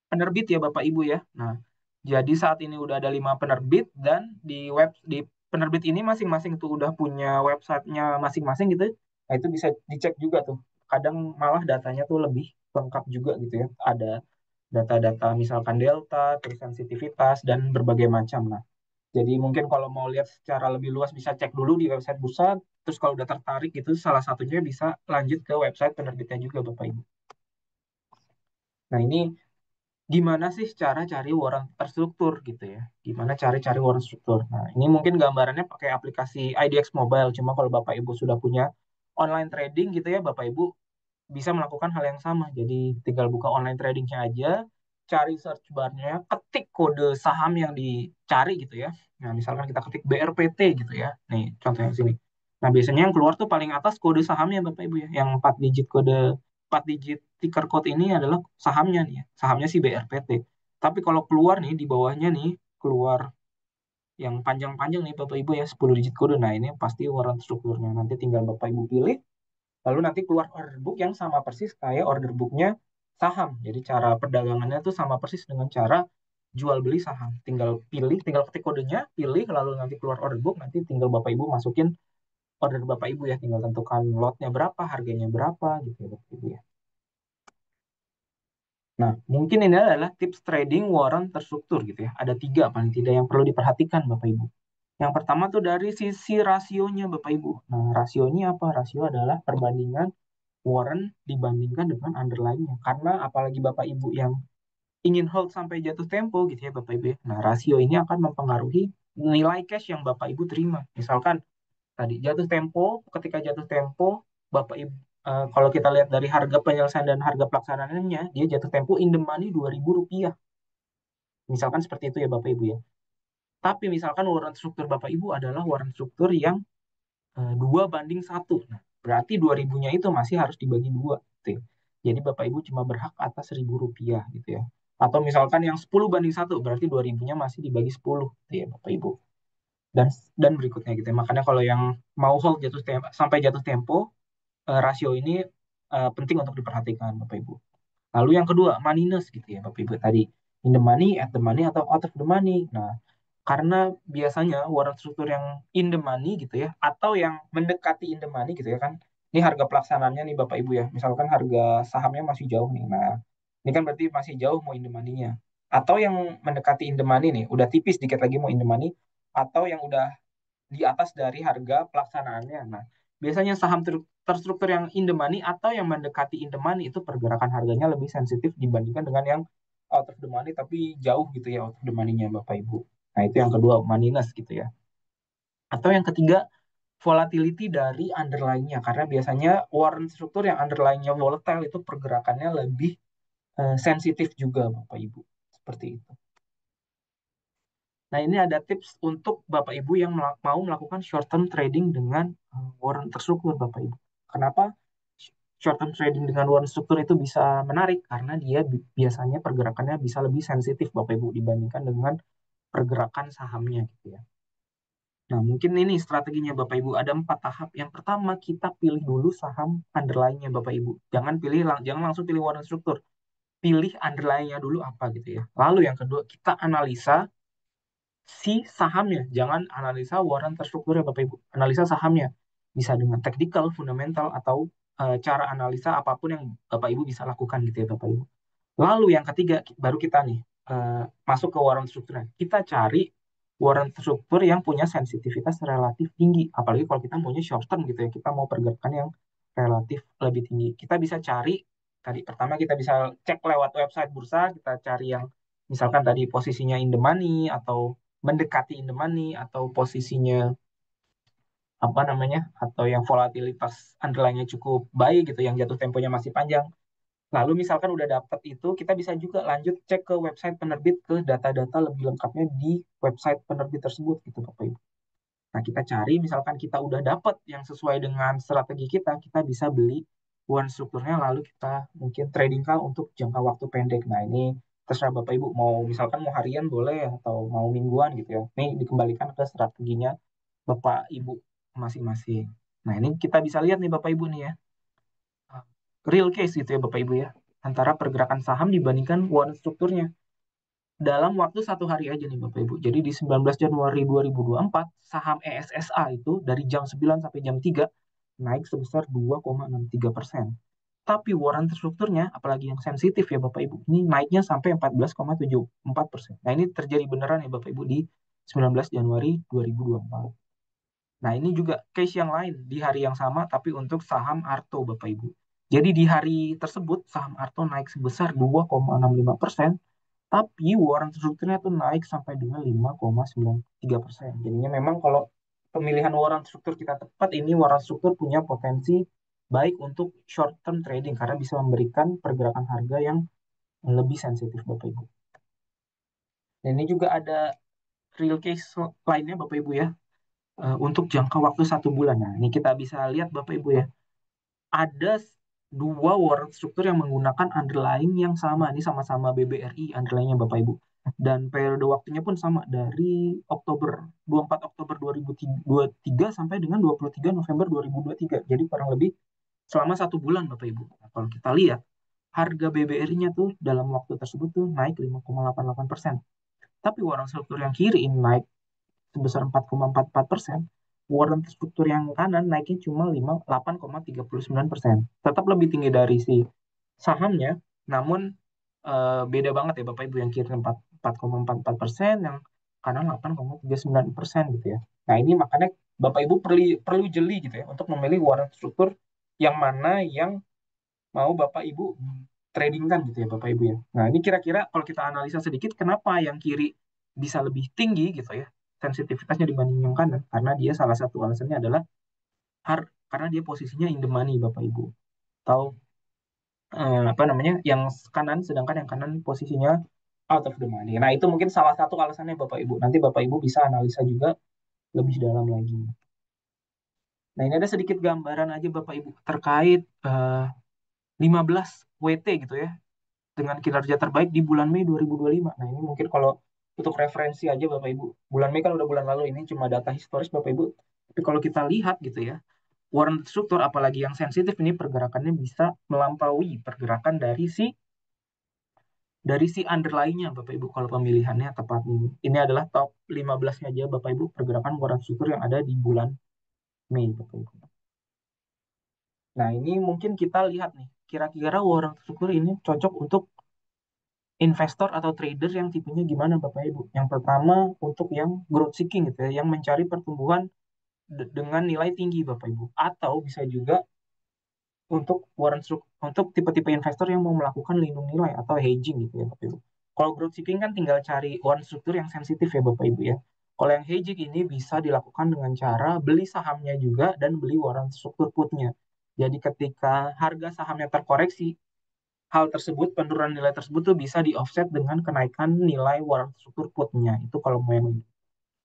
penerbit ya Bapak Ibu ya. Nah, jadi saat ini udah ada 5 penerbit dan di penerbit ini masing-masing tuh udah punya websitenya masing-masing gitu. Nah, itu bisa dicek juga tuh. Kadang malah datanya tuh lebih lengkap juga gitu ya. Ada data-data misalkan delta, terus sensitivitas dan berbagai macam. Nah, jadi mungkin kalau mau lihat secara lebih luas bisa cek dulu di website bursa. Terus kalau udah tertarik itu salah satunya bisa lanjut ke website penerbitnya juga Bapak Ibu. Nah, ini gimana sih cara cari warrant terstruktur gitu ya? Gimana cari-cari warrant struktur? Nah, ini mungkin gambarannya pakai aplikasi IDX Mobile. Cuma kalau Bapak Ibu sudah punya online trading gitu ya, Bapak Ibu bisa melakukan hal yang sama. Jadi tinggal buka online tradingnya aja, cari search bar-nya, ketik kode saham yang dicari gitu ya. Nah, misalkan kita ketik BRPT gitu ya. Nih, contohnya sini. Nah, biasanya yang keluar tuh paling atas kode sahamnya Bapak Ibu ya. Yang 4 digit kode 4 digit ticker code ini adalah sahamnya nih ya. Sahamnya si BRPT. Tapi kalau keluar nih di bawahnya nih keluar yang panjang-panjang nih Bapak Ibu ya 10 digit kode. Nah, ini pasti warrant strukturnya. Nanti tinggal Bapak Ibu pilih. Lalu nanti keluar order book yang sama persis kayak order booknya saham. Jadi cara perdagangannya tuh sama persis dengan cara jual beli saham. Tinggal pilih, tinggal ketik kodenya, pilih, lalu nanti keluar order book, nanti tinggal Bapak Ibu masukin order Bapak Ibu ya, tinggal tentukan lotnya berapa, harganya berapa gitu ya Bapak Ibu ya. Nah, mungkin ini adalah tips trading warrant terstruktur gitu ya. Ada 3 paling tidak yang perlu diperhatikan Bapak Ibu. Yang pertama tuh dari sisi rasionya Bapak Ibu. Nah, rasionya apa? Rasio adalah perbandingan warrant dibandingkan dengan underlying-nya. Karena apalagi Bapak Ibu yang ingin hold sampai jatuh tempo gitu ya Bapak Ibu ya. Nah, rasio ini akan mempengaruhi nilai cash yang Bapak Ibu terima. Misalkan tadi jatuh tempo, ketika jatuh tempo, Bapak Ibu kalau kita lihat dari harga penyelesaian dan harga pelaksanaannya, dia jatuh tempo in the money Rp2.000. Misalkan seperti itu ya Bapak Ibu ya. Tapi misalkan warrant struktur Bapak Ibu adalah warrant struktur yang 2:1. Nah, berarti 2.000-nya itu masih harus dibagi 2. Gitu ya. Jadi Bapak Ibu cuma berhak atas Rp1.000 gitu ya. Atau misalkan yang 10:1, berarti 2000-nya masih dibagi 10 gitu ya Bapak Ibu. Dan berikutnya gitu ya. Makanya kalau yang mau hold sampai jatuh tempo, rasio ini penting untuk diperhatikan Bapak Ibu. Lalu yang kedua, moneyness gitu ya Bapak Ibu tadi. In the money, at the money, atau out of the money. Nah, karena biasanya warrant struktur yang in the money gitu ya, atau yang mendekati in the money gitu ya kan. Ini harga pelaksanaannya nih Bapak Ibu ya. Misalkan harga sahamnya masih jauh nih. Nah, ini kan berarti masih jauh mau in the money-nya. Atau yang mendekati in the money nih, udah tipis dikit lagi mau in the money. Atau yang udah di atas dari harga pelaksanaannya. Nah, biasanya saham terstruktur yang in the money atau yang mendekati in the money itu pergerakan harganya lebih sensitif dibandingkan dengan yang out of the money tapi jauh gitu ya out of the money-nya Bapak Ibu. Nah, itu yang kedua, moneyness gitu ya. Atau yang ketiga, volatility dari underlying-nya. Karena biasanya warrant struktur yang underlying-nya volatile itu pergerakannya lebih sensitif juga Bapak Ibu. Seperti itu. Nah, ini ada tips untuk Bapak Ibu yang mau melakukan short term trading dengan warrant terstruktur Bapak Ibu. Kenapa short term trading dengan warrant struktur itu bisa menarik? Karena dia biasanya pergerakannya bisa lebih sensitif Bapak Ibu dibandingkan dengan pergerakan sahamnya gitu ya. Nah, mungkin ini strateginya Bapak Ibu. Ada 4 tahap. Yang pertama, kita pilih dulu saham underlying-nya Bapak Ibu. Jangan langsung pilih warrant struktur. Pilih underlying-nya dulu apa gitu ya. Lalu yang kedua, kita analisa si sahamnya. Jangan analisa warrant terstruktur ya Bapak Ibu. Analisa sahamnya. Bisa dengan technical, fundamental, atau cara analisa apapun yang Bapak Ibu bisa lakukan gitu ya Bapak Ibu. Lalu yang ketiga, baru kita nih masuk ke warrant strukturnya. Kita cari warrant struktur yang punya sensitivitas relatif tinggi. Apalagi kalau kita maunya short term gitu ya. Kita mau pergerakan yang relatif lebih tinggi. Kita bisa cari, tadi pertama kita bisa cek lewat website bursa, kita cari yang misalkan tadi posisinya in the money, atau mendekati in the money, atau posisinya apa namanya, atau yang volatilitas underlying-nya cukup baik gitu, yang jatuh temponya masih panjang. Lalu misalkan udah dapat itu, kita bisa juga lanjut cek ke website penerbit ke data-data lebih lengkapnya di website penerbit tersebut gitu Bapak Ibu. Nah, kita cari misalkan kita udah dapat yang sesuai dengan strategi kita, kita bisa beli one strukturnya lalu kita mungkin trading kah untuk jangka waktu pendek. Nah, ini terserah Bapak Ibu mau misalkan mau harian boleh atau mau mingguan gitu ya. Ini dikembalikan ke strateginya Bapak Ibu masing-masing. Nah, ini kita bisa lihat nih Bapak Ibu nih ya, real case gitu ya Bapak Ibu ya, antara pergerakan saham dibandingkan warrant strukturnya dalam waktu 1 hari aja nih Bapak Ibu. Jadi di 19 Januari 2024 saham ESSA itu dari jam 9 sampai jam 3 naik sebesar 2,63%. Tapi warrant strukturnya, apalagi yang sensitif ya Bapak Ibu, ini naiknya sampai 14,74%. Nah, ini terjadi beneran ya Bapak Ibu di 19 Januari 2024. Nah, ini juga case yang lain di hari yang sama, tapi untuk saham Arto, Bapak Ibu. Jadi di hari tersebut, saham Arto naik sebesar 2,65%, tapi warrant strukturnya tuh naik sampai dengan 5,93%. Jadinya memang kalau pemilihan warrant struktur kita tepat, ini warrant struktur punya potensi baik untuk short term trading, karena bisa memberikan pergerakan harga yang lebih sensitif, Bapak Ibu. Dan ini juga ada real case lainnya, Bapak Ibu ya, untuk jangka waktu 1 bulan. Nah, ini kita bisa lihat Bapak Ibu ya, ada dua warrant struktur yang menggunakan underlying yang sama. Ini sama-sama BBRI underlyingnya Bapak Ibu. Dan periode waktunya pun sama dari 24 Oktober 2023 sampai dengan 23 November 2023. Jadi kurang lebih selama 1 bulan Bapak Ibu. Nah, kalau kita lihat harga BBRI-nya tuh dalam waktu tersebut tuh naik 5,88%. Tapi warrant struktur yang kiri ini naik sebesar 4,44%, warrant struktur yang kanan naiknya cuma 8,39%. Tetap lebih tinggi dari si sahamnya, namun beda banget ya Bapak Ibu, yang kiri 4,44%, yang kanan 8,39% gitu ya. Nah, ini makanya Bapak Ibu perlu perlu jeli gitu ya untuk memilih warrant struktur yang mana yang mau Bapak Ibu tradingkan gitu ya Bapak Ibu ya. Nah, ini kira-kira kalau kita analisa sedikit kenapa yang kiri bisa lebih tinggi gitu ya sensitivitasnya dibanding yang kanan, karena dia salah satu alasannya adalah karena dia posisinya in the money Bapak Ibu. Atau apa namanya, yang kanan, sedangkan yang kanan posisinya out of the money. Nah, itu mungkin salah satu alasannya Bapak Ibu. Nanti Bapak Ibu bisa analisa juga lebih dalam lagi. Nah, ini ada sedikit gambaran aja Bapak Ibu terkait 15 WT gitu ya. dengan kinerja terbaik di bulan Mei 2025. Nah, ini mungkin kalau untuk referensi aja Bapak Ibu. Bulan Mei kan udah bulan lalu, ini cuma data historis Bapak Ibu. Tapi kalau kita lihat gitu ya, warrant struktur apalagi yang sensitif ini pergerakannya bisa melampaui pergerakan dari si underlying-nya Bapak Ibu kalau pemilihannya tepat ini. Ini adalah top 15-nya aja Bapak Ibu pergerakan warrant struktur yang ada di bulan Mei Bapak Ibu. Nah, ini mungkin kita lihat nih, kira-kira warrant struktur ini cocok untuk investor atau trader yang tipenya gimana Bapak Ibu. Yang pertama untuk yang growth seeking gitu ya, yang mencari pertumbuhan dengan nilai tinggi Bapak Ibu. Atau bisa juga untuk untuk tipe-tipe investor yang mau melakukan lindung nilai atau hedging gitu ya Bapak Ibu. Kalau growth seeking kan tinggal cari warrant struktur yang sensitif ya Bapak Ibu ya. Kalau yang hedging ini bisa dilakukan dengan cara beli sahamnya juga dan beli warrant struktur putnya. Jadi ketika harga sahamnya terkoreksi, hal tersebut, penurunan nilai tersebut tuh bisa di offset dengan kenaikan nilai warrant struktur putnya. Itu kalau mau yang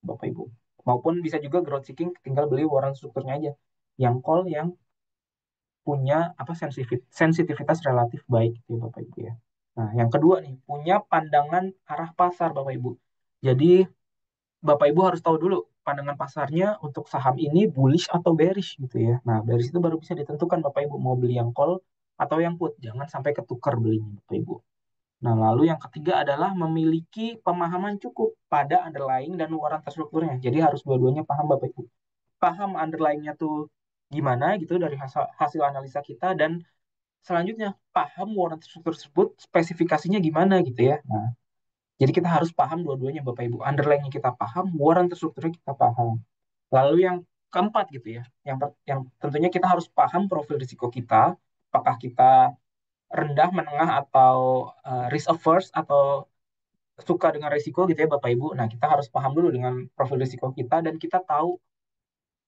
Bapak Ibu. Maupun bisa juga growth seeking tinggal beli warrant strukturnya aja. Yang call yang punya apa sensitivitas relatif baik gitu ya Bapak Ibu ya. Nah, yang kedua nih, punya pandangan arah pasar Bapak Ibu. Jadi Bapak Ibu harus tahu dulu pandangan pasarnya untuk saham ini bullish atau bearish gitu ya. Nah, dari situ baru bisa ditentukan Bapak Ibu mau beli yang call atau yang put. Jangan sampai ketukar belinya Bapak Ibu. Nah, lalu yang ketiga adalah memiliki pemahaman cukup pada underlying dan warrant terstrukturnya. Jadi harus dua-duanya paham Bapak Ibu. Paham underlying-nya tuh gimana gitu dari hasil, hasil analisa kita, dan selanjutnya paham warrant struktur tersebut spesifikasinya gimana gitu ya. Nah, jadi kita harus paham dua-duanya Bapak Ibu. Underlying-nya kita paham, warrant strukturnya kita paham. Lalu yang keempat gitu ya, yang tentunya kita harus paham profil risiko kita, apakah kita rendah, menengah, atau risk averse, atau suka dengan risiko gitu ya Bapak Ibu. Nah, kita harus paham dulu dengan profil risiko kita, dan kita tahu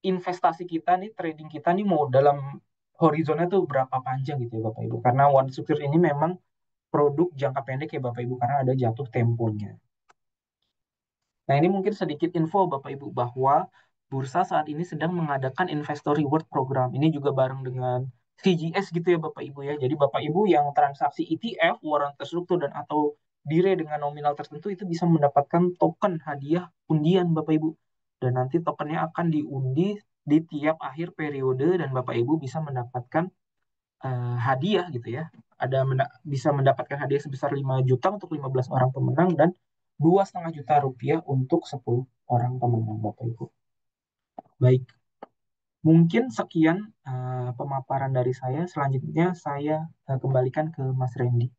investasi kita nih, trading kita nih mau dalam horizonnya tuh berapa panjang gitu ya Bapak Ibu. Karena one secure ini memang produk jangka pendek ya Bapak Ibu, karena ada jatuh temponya. Nah, ini mungkin sedikit info Bapak Ibu bahwa bursa saat ini sedang mengadakan Investor Reward Program. Ini juga bareng dengan CGS gitu ya Bapak Ibu ya. Jadi Bapak Ibu yang transaksi ETF, warrant terstruktur, dan atau dire dengan nominal tertentu itu bisa mendapatkan token hadiah undian Bapak Ibu. Dan nanti tokennya akan diundi di tiap akhir periode, dan Bapak Ibu bisa mendapatkan hadiah gitu ya. Bisa mendapatkan hadiah sebesar 5 juta untuk 15 orang pemenang, dan 2,5 juta rupiah untuk 10 orang pemenang Bapak Ibu. Baik, mungkin sekian pemaparan dari saya. Selanjutnya saya kembalikan ke Mas Randy.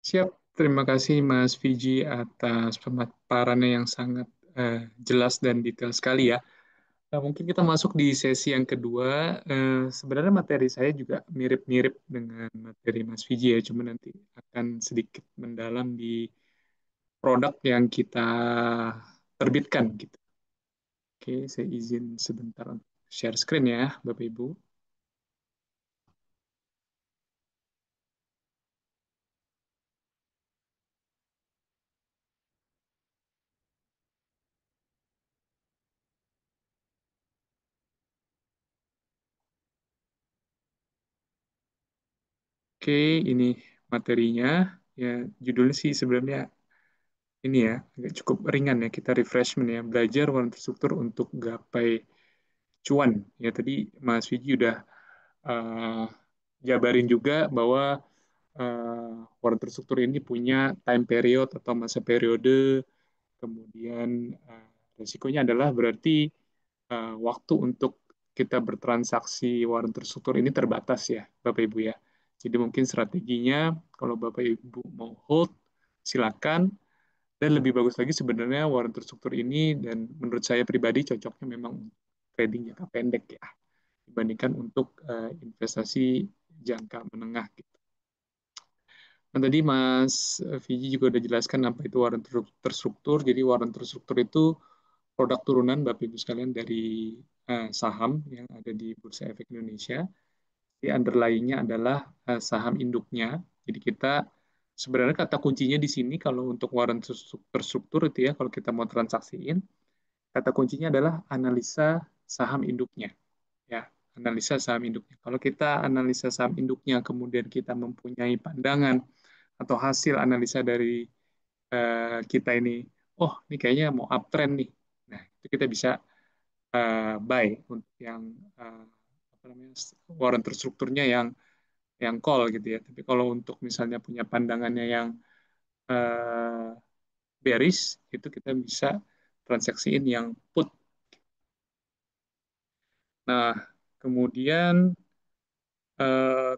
Siap, terima kasih Mas Fiji atas pemaparannya yang sangat jelas dan detail sekali ya. Nah, mungkin kita masuk di sesi yang kedua. Sebenarnya materi saya juga mirip-mirip dengan materi Mas Fiji ya, cuma nanti akan sedikit mendalam di produk yang kita terbitkan gitu. Oke, saya izin sebentar untuk share screen ya, Bapak Ibu. Oke, ini materinya. Ya, judulnya sih sebenarnya ini ya, agak cukup ringan ya. Kita refreshment ya, belajar warna terstruktur untuk gapai cuan. Ya, tadi Mas Fiji udah eh, jabarin juga bahwa warna terstruktur ini punya time period atau masa periode, kemudian resikonya adalah berarti waktu untuk kita bertransaksi warna terstruktur ini terbatas ya, Bapak Ibu ya. Jadi mungkin strateginya kalau Bapak Ibu mau hold, silakan. Dan lebih bagus lagi sebenarnya warna terstruktur ini, dan menurut saya pribadi cocoknya memang trading jangka pendek ya, dibandingkan untuk investasi jangka menengah gitu. Nah, tadi Mas Fiji juga udah jelaskan apa itu warna terstruktur. Jadi warna terstruktur itu produk turunan Bapak Ibu sekalian dari saham yang ada di Bursa Efek Indonesia. Di underlying-nya adalah saham induknya. Jadi kita sebenarnya kata kuncinya di sini kalau untuk warrant terstruktur itu ya, kalau kita mau transaksiin, kata kuncinya adalah analisa saham induknya. Ya, analisa saham induknya. Kalau kita analisa saham induknya, kemudian kita mempunyai pandangan atau hasil analisa dari kita ini, oh ini kayaknya mau uptrend nih. Nah, itu kita bisa buy untuk yang eh, apa namanya warren terstrukturnya yang call gitu ya. Tapi kalau untuk misalnya punya pandangannya yang eh, bearish, itu kita bisa transaksiin yang put. Nah, kemudian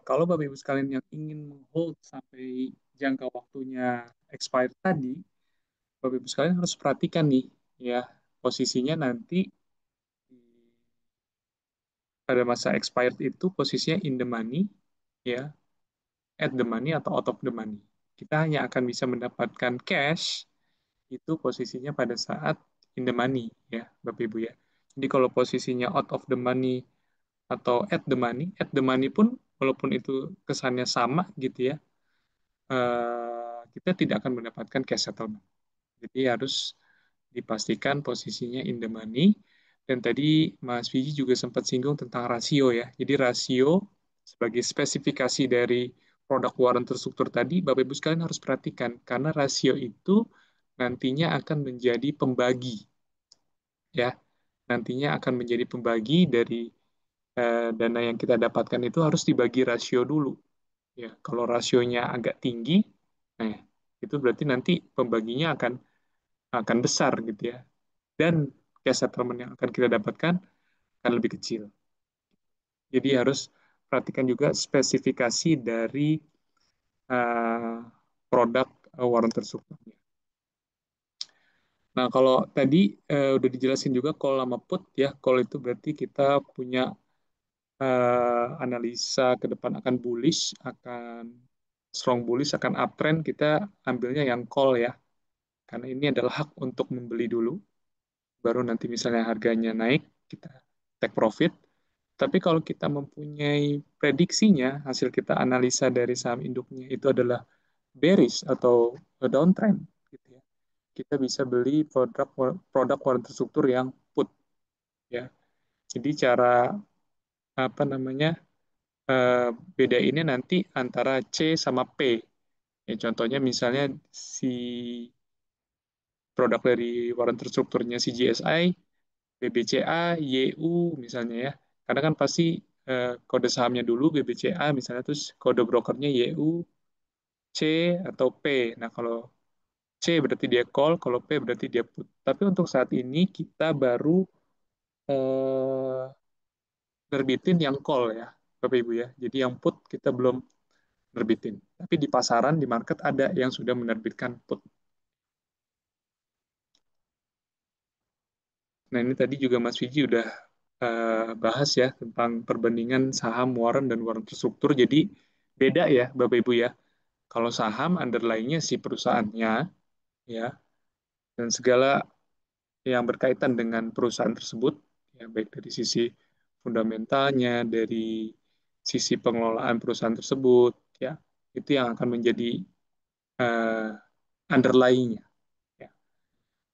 kalau Bapak Ibu sekalian yang ingin menghold sampai jangka waktunya expired tadi, Bapak Ibu sekalian harus perhatikan nih ya posisinya nanti pada masa expired itu posisinya in the money ya, at the money atau out of the money. Kita hanya akan bisa mendapatkan cash itu posisinya pada saat in the money ya, Bapak Ibu ya. Jadi kalau posisinya out of the money atau at the money pun walaupun itu kesannya sama gitu ya, kita tidak akan mendapatkan cash settlement. Jadi harus dipastikan posisinya in the money. Dan tadi Mas Fiji juga sempat singgung tentang rasio ya. Jadi rasio sebagai spesifikasi dari produk warren terstruktur tadi, Bapak Ibu sekalian harus perhatikan karena rasio itu nantinya akan menjadi pembagi ya. Nantinya akan menjadi pembagi dari dana yang kita dapatkan itu harus dibagi rasio dulu. Ya, kalau rasionya agak tinggi, nah itu berarti nanti pembaginya akan besar gitu ya. Dan cash settlement yang akan kita dapatkan akan lebih kecil. Jadi harus perhatikan juga spesifikasi dari uh, produk warranty terstrukturnya. Nah, kalau tadi udah dijelasin juga call sama put ya, call itu berarti kita punya analisa ke depan akan bullish, akan strong bullish, akan uptrend, kita ambilnya yang call ya. Karena ini adalah hak untuk membeli dulu, baru nanti misalnya harganya naik, kita take profit. Tapi kalau kita mempunyai prediksinya, hasil kita analisa dari saham induknya itu adalah bearish atau downtrend, gitu ya. Kita bisa beli produk produk warranty struktur yang put, ya. Jadi cara apa namanya eh, beda ini nanti antara C sama P. Ya, contohnya misalnya si produk dari warranty strukturnya CGSI, BBCA, YU misalnya ya. Karena kan pasti kode sahamnya dulu BBCA misalnya terus kode brokernya YU, C atau P. Nah, kalau C berarti dia call, kalau P berarti dia put. Tapi untuk saat ini kita baru eh, nerbitin yang call ya, Bapak Ibu ya. Jadi yang put kita belum nerbitin. Tapi di pasaran, di market ada yang sudah menerbitkan put. Nah, ini tadi juga Mas Fiji udah bahas ya tentang perbandingan saham Warren dan Warren terstruktur. Jadi beda ya Bapak Ibu ya. Kalau saham underlying-nya si perusahaannya ya dan segala yang berkaitan dengan perusahaan tersebut ya baik dari sisi fundamentalnya, dari sisi pengelolaan perusahaan tersebut ya itu yang akan menjadi uh, underlying-nya ya.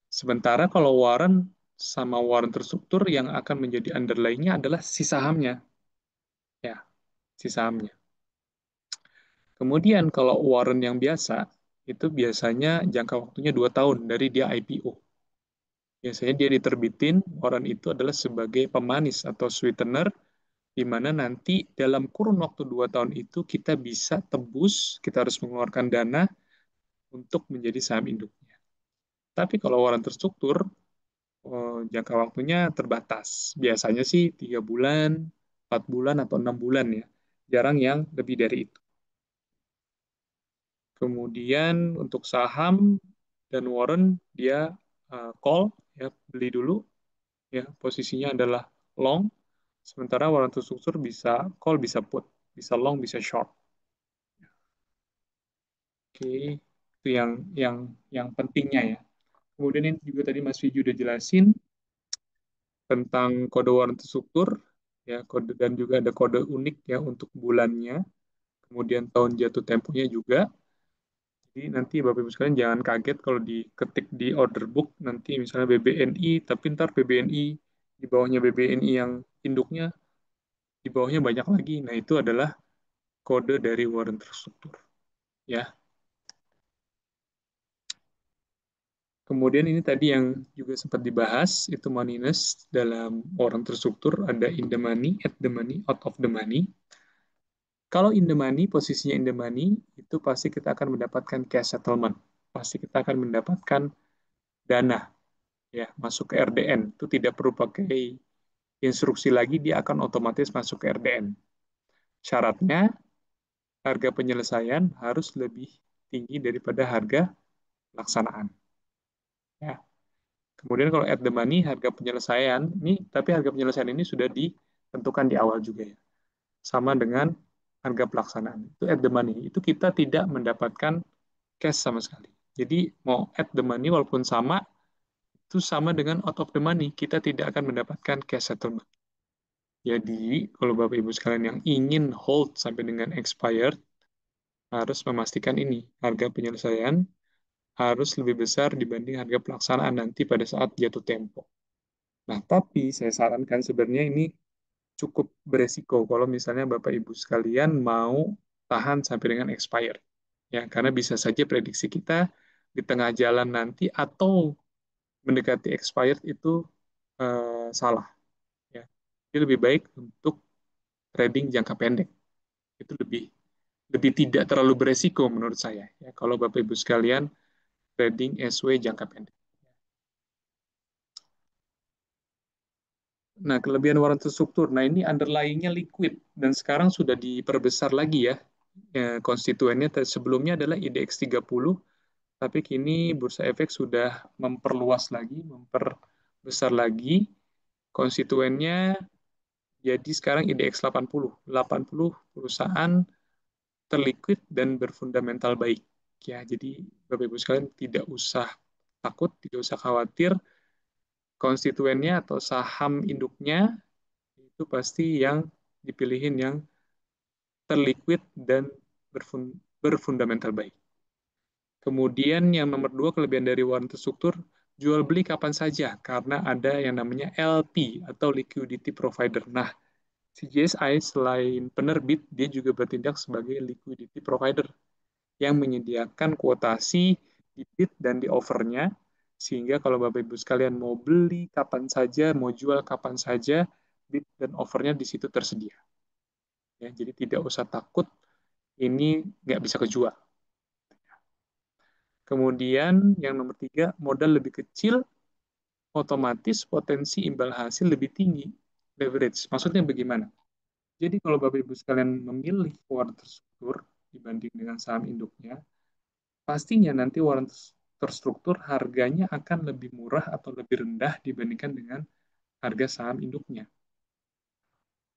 Sementara kalau Warren sama Warren terstruktur yang akan menjadi underlying-nya adalah si sahamnya ya, si sahamnya. Kemudian kalau Warren yang biasa itu biasanya jangka waktunya 2 tahun dari dia IPO. Biasanya dia diterbitin, Warren itu adalah sebagai pemanis atau sweetener, di mana nanti dalam kurun waktu 2 tahun itu kita bisa tebus, kita harus mengeluarkan dana untuk menjadi saham induknya. Tapi kalau Warren terstruktur, jangka waktunya terbatas. Biasanya sih 3 bulan, 4 bulan, atau 6 bulan ya. Jarang yang lebih dari itu. Kemudian untuk saham dan warrant dia call ya beli dulu ya posisinya adalah long, sementara warrant terstruktur bisa call bisa put, bisa long bisa short. Oke, itu yang pentingnya ya. Kemudian ini juga tadi Mas Fiji udah jelasin tentang kode warrant terstruktur ya kode dan juga ada kode unik ya untuk bulannya, kemudian tahun jatuh temponya juga. Jadi nanti Bapak Ibu sekalian jangan kaget kalau diketik di order book nanti misalnya BBNI, tapi ntar BBNI di bawahnya BBNI yang induknya Di bawahnya banyak lagi. Nah, itu adalah kode dari warren terstruktur. Ya. Kemudian ini tadi yang juga sempat dibahas, itu moneyness dalam warren terstruktur, ada in the money, at the money, out of the money. Kalau in the money, posisinya in the money, itu pasti kita akan mendapatkan cash settlement. Pasti kita akan mendapatkan dana ya masuk ke RDN. Itu tidak perlu pakai instruksi lagi, dia akan otomatis masuk ke RDN. Syaratnya harga penyelesaian harus lebih tinggi daripada harga pelaksanaan. Ya. Kemudian kalau at the money, harga penyelesaian ini, tapi harga penyelesaian ini sudah ditentukan di awal juga ya. Sama dengan harga pelaksanaan. Itu at the money. Itu kita tidak mendapatkan cash sama sekali. Jadi mau at the money walaupun sama, itu sama dengan out of the money. Kita tidak akan mendapatkan cash settlement. Jadi, kalau Bapak Ibu sekalian yang ingin hold sampai dengan expired, harus memastikan ini, harga penyelesaian harus lebih besar dibanding harga pelaksanaan nanti pada saat jatuh tempo. Nah, tapi saya sarankan sebenarnya ini cukup beresiko kalau misalnya Bapak Ibu sekalian mau tahan sampai dengan expired. Ya, karena bisa saja prediksi kita di tengah jalan nanti atau mendekati expired itu salah. Ya. Jadi lebih baik untuk trading jangka pendek. Itu lebih lebih tidak terlalu beresiko menurut saya. Ya, kalau Bapak Ibu sekalian trading SW jangka pendek. Nah, kelebihan warrant terstruktur. Nah, ini underlying-nya liquid dan sekarang sudah diperbesar lagi ya. Konstituennya sebelumnya adalah IDX 30, tapi kini Bursa Efek sudah memperluas lagi, memperbesar lagi konstituennya jadi sekarang IDX 80. 80 perusahaan terliquid dan berfundamental baik. Ya, jadi Bapak Ibu sekalian tidak usah takut, tidak usah khawatir konstituennya atau saham induknya itu pasti yang dipilihin yang terliquid dan berfundamental baik. Kemudian yang nomor dua kelebihan dari warrant terstruktur, jual beli kapan saja karena ada yang namanya LP atau liquidity provider. Nah, CGSI selain penerbit, dia juga bertindak sebagai liquidity provider yang menyediakan kuotasi di bid dan di offernya, sehingga kalau Bapak Ibu sekalian mau beli kapan saja, mau jual kapan saja, bid dan offernya di situ tersedia. Ya, jadi tidak usah takut ini nggak bisa kejual. Kemudian yang nomor tiga, modal lebih kecil, otomatis potensi imbal hasil lebih tinggi. Leverage. Maksudnya bagaimana? Jadi kalau Bapak Ibu sekalian memilih warrant terstruktur dibanding dengan saham induknya, pastinya nanti warrant terstruktur harganya akan lebih murah atau lebih rendah dibandingkan dengan harga saham induknya.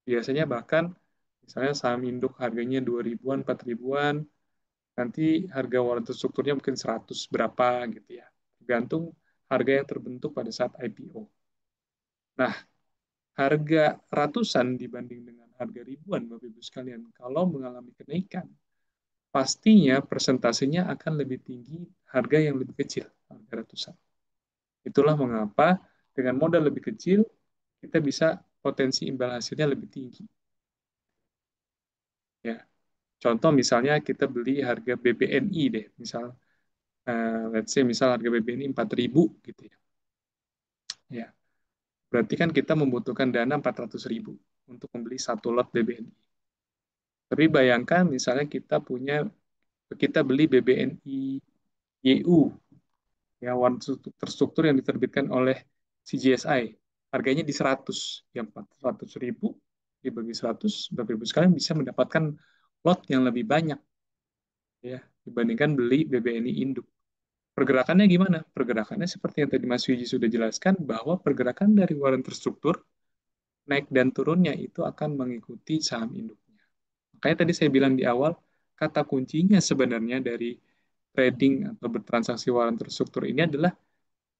Biasanya bahkan misalnya saham induk harganya 2 ribuan, 4 ribuan, nanti harga warrant terstrukturnya mungkin 100 berapa gitu ya. Tergantung harga yang terbentuk pada saat IPO. Nah, harga ratusan dibanding dengan harga ribuan Bapak Ibu sekalian, kalau mengalami kenaikan, pastinya persentasenya akan lebih tinggi harga yang lebih kecil, harga ratusan. Itulah mengapa dengan modal lebih kecil, kita bisa potensi imbal hasilnya lebih tinggi. Ya, contoh misalnya kita beli harga BBNI deh, misal, let's say misal harga BBNI 4.000 gitu ya. Ya, berarti kan kita membutuhkan dana 400.000 untuk membeli satu lot BBNI. Tapi bayangkan misalnya kita beli BBNI YU, ya one terstruktur yang diterbitkan oleh CGSI, harganya di 100, yang 400.000 dibagi 100, Bapak Ibu sekalian bisa mendapatkan lot yang lebih banyak ya dibandingkan beli BBNI induk. Pergerakannya gimana? Pergerakannya seperti yang tadi Mas Wiji sudah jelaskan bahwa pergerakan dari warren terstruktur naik dan turunnya itu akan mengikuti saham induknya. Makanya tadi saya bilang di awal, kata kuncinya sebenarnya dari trading atau bertransaksi warren terstruktur ini adalah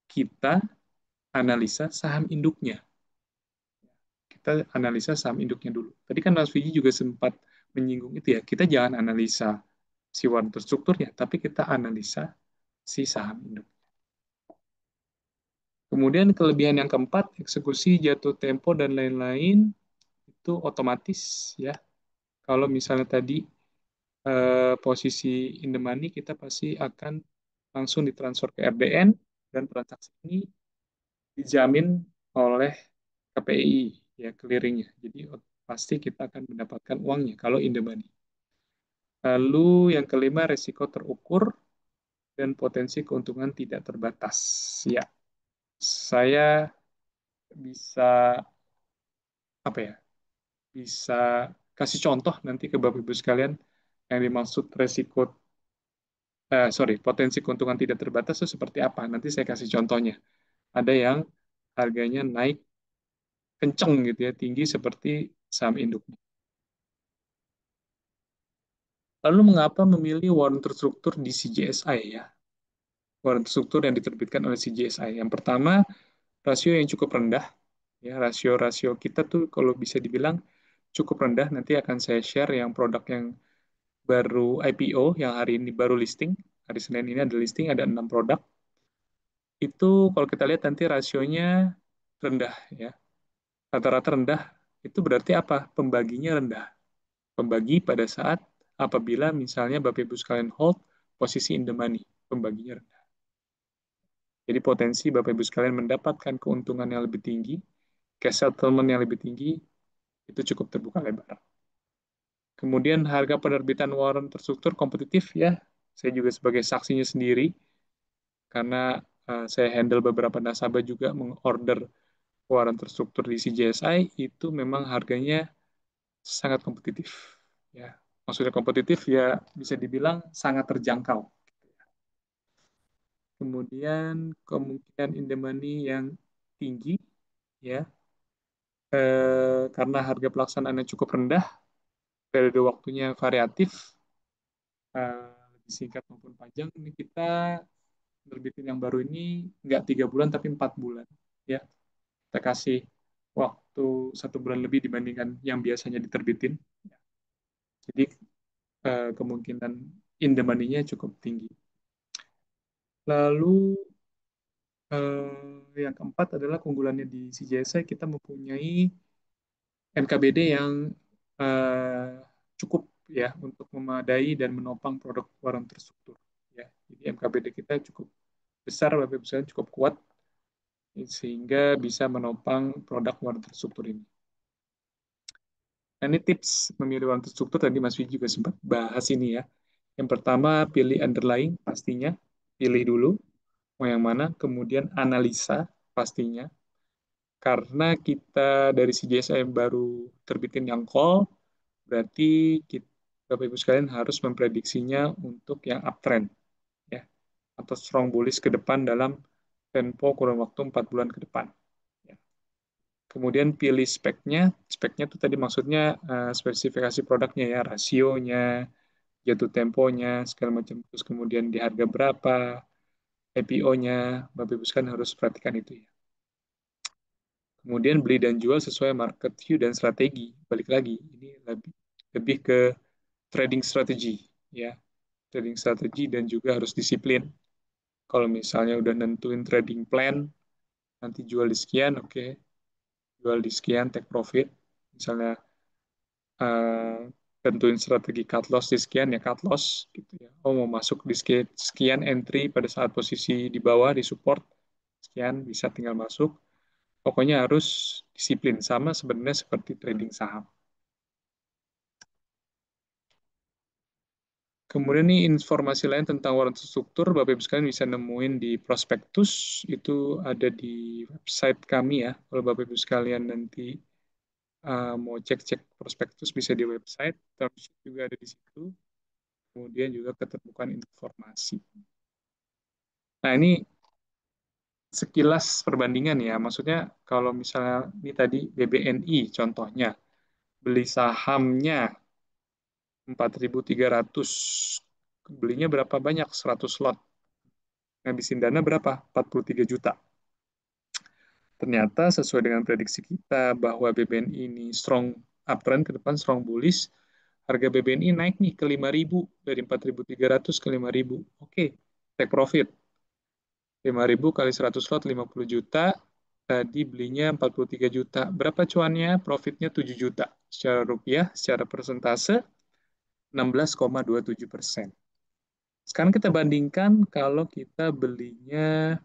kita analisa saham induknya. Kita analisa saham induknya dulu. Tadi kan Mas Fiji juga sempat menyinggung itu ya, kita jangan analisa si warren terstrukturnya, tapi kita analisa si saham induk. Kemudian kelebihan yang keempat, eksekusi, jatuh tempo, dan lain-lain, itu otomatis ya. Kalau misalnya tadi posisi in the money, kita pasti akan langsung ditransfer ke RDN dan transaksi ini dijamin oleh KPI ya clearingnya. Jadi pasti kita akan mendapatkan uangnya kalau in the money. Lalu yang kelima resiko terukur dan potensi keuntungan tidak terbatas. Ya, saya bisa apa ya? Bisa kasih contoh nanti ke Bapak Ibu sekalian yang dimaksud resiko sorry, potensi keuntungan tidak terbatas itu seperti apa? Nanti saya kasih contohnya. Ada yang harganya naik kenceng gitu ya, tinggi seperti saham induk. Lalu mengapa memilih warrant terstruktur di CGSI ya? Warrant terstruktur yang diterbitkan oleh CGSI. Yang pertama, rasio yang cukup rendah. Ya, rasio-rasio kita tuh kalau bisa dibilang cukup rendah. Nanti akan saya share yang produk yang baru IPO, yang hari ini baru listing. Hari Senin ini ada listing, ada 6 produk. Itu kalau kita lihat nanti rasionya rendah ya. Rata-rata rendah itu berarti apa? Pembaginya rendah. Pembagi pada saat apabila misalnya Bapak Ibu sekalian hold posisi in the money, pembaginya rendah. Jadi potensi Bapak Ibu sekalian mendapatkan keuntungan yang lebih tinggi, cash settlement yang lebih tinggi, itu cukup terbuka lebar. Kemudian harga penerbitan warrant terstruktur kompetitif ya, saya juga sebagai saksinya sendiri, karena saya handle beberapa nasabah juga mengorder warrant terstruktur di CJSI, itu memang harganya sangat kompetitif. Ya, maksudnya kompetitif ya bisa dibilang sangat terjangkau. Kemudian kemungkinan in the money yang tinggi, ya, karena harga pelaksanaannya cukup rendah, periode waktunya variatif, lebih singkat maupun panjang. Ini kita terbitin yang baru ini nggak 3 bulan tapi 4 bulan, ya. Kita kasih waktu 1 bulan lebih dibandingkan yang biasanya diterbitin. Jadi kemungkinan in the money-nya cukup tinggi. Lalu yang keempat adalah keunggulannya di CJSI kita mempunyai NKBD yang eh, cukup ya untuk memadai dan menopang produk warung terstruktur. Ya, jadi NKBD kita cukup besar, Bapak Ibu sekalian, cukup kuat sehingga bisa menopang produk warung terstruktur ini. Nah, ini tips memilih warung terstruktur tadi Mas Wiji juga sempat bahas ini ya. Yang pertama pilih underlying pastinya, pilih dulu mau yang mana, kemudian analisa pastinya. Karena kita dari CJSI yang baru terbitin yang call, berarti kita, Bapak Ibu sekalian harus memprediksinya untuk yang uptrend ya atau strong bullish ke depan dalam tempo kurun waktu 4 bulan ke depan. Ya. Kemudian pilih speknya, speknya itu tadi maksudnya spesifikasi produknya ya, rasionya, jatuh temponya, segala macam. Terus kemudian di harga berapa, IPO-nya, Bapak Ibu sekalian harus perhatikan itu ya. Kemudian beli dan jual sesuai market view dan strategi. Balik lagi, ini lebih ke trading strategi ya. Trading strategi dan juga harus disiplin. Kalau misalnya udah nentuin trading plan, nanti jual di sekian, oke. Jual di sekian, take profit. Misalnya eh, tentuin strategi cut loss di sekian, ya cut loss gitu ya. Oh, mau masuk di sekian entry pada saat posisi di bawah, di support, sekian, bisa tinggal masuk. Pokoknya harus disiplin, sama sebenarnya seperti trading saham. Kemudian nih informasi lain tentang warrant struktur, Bapak Ibu sekalian bisa nemuin di prospektus, itu ada di website kami ya. Kalau Bapak Ibu sekalian nanti mau cek-cek prospektus bisa di website, term sheet juga ada di situ. Kemudian juga keterbukaan informasi. Nah ini sekilas perbandingan ya, maksudnya kalau misalnya ini tadi BBNI contohnya, beli sahamnya 4.300, belinya berapa banyak? 100 lot. Ngabisin dana berapa? 43 juta. Ternyata sesuai dengan prediksi kita bahwa BBNI ini strong uptrend ke depan, strong bullish, harga BBNI naik nih ke 5.000 dari 4.300 ke 5.000. Oke, take profit. 5.000 kali 100 lot 50 juta, tadi belinya 43 juta. Berapa cuannya? Profitnya 7 juta. Secara rupiah, secara persentase 16,27%. Sekarang kita bandingkan kalau kita belinya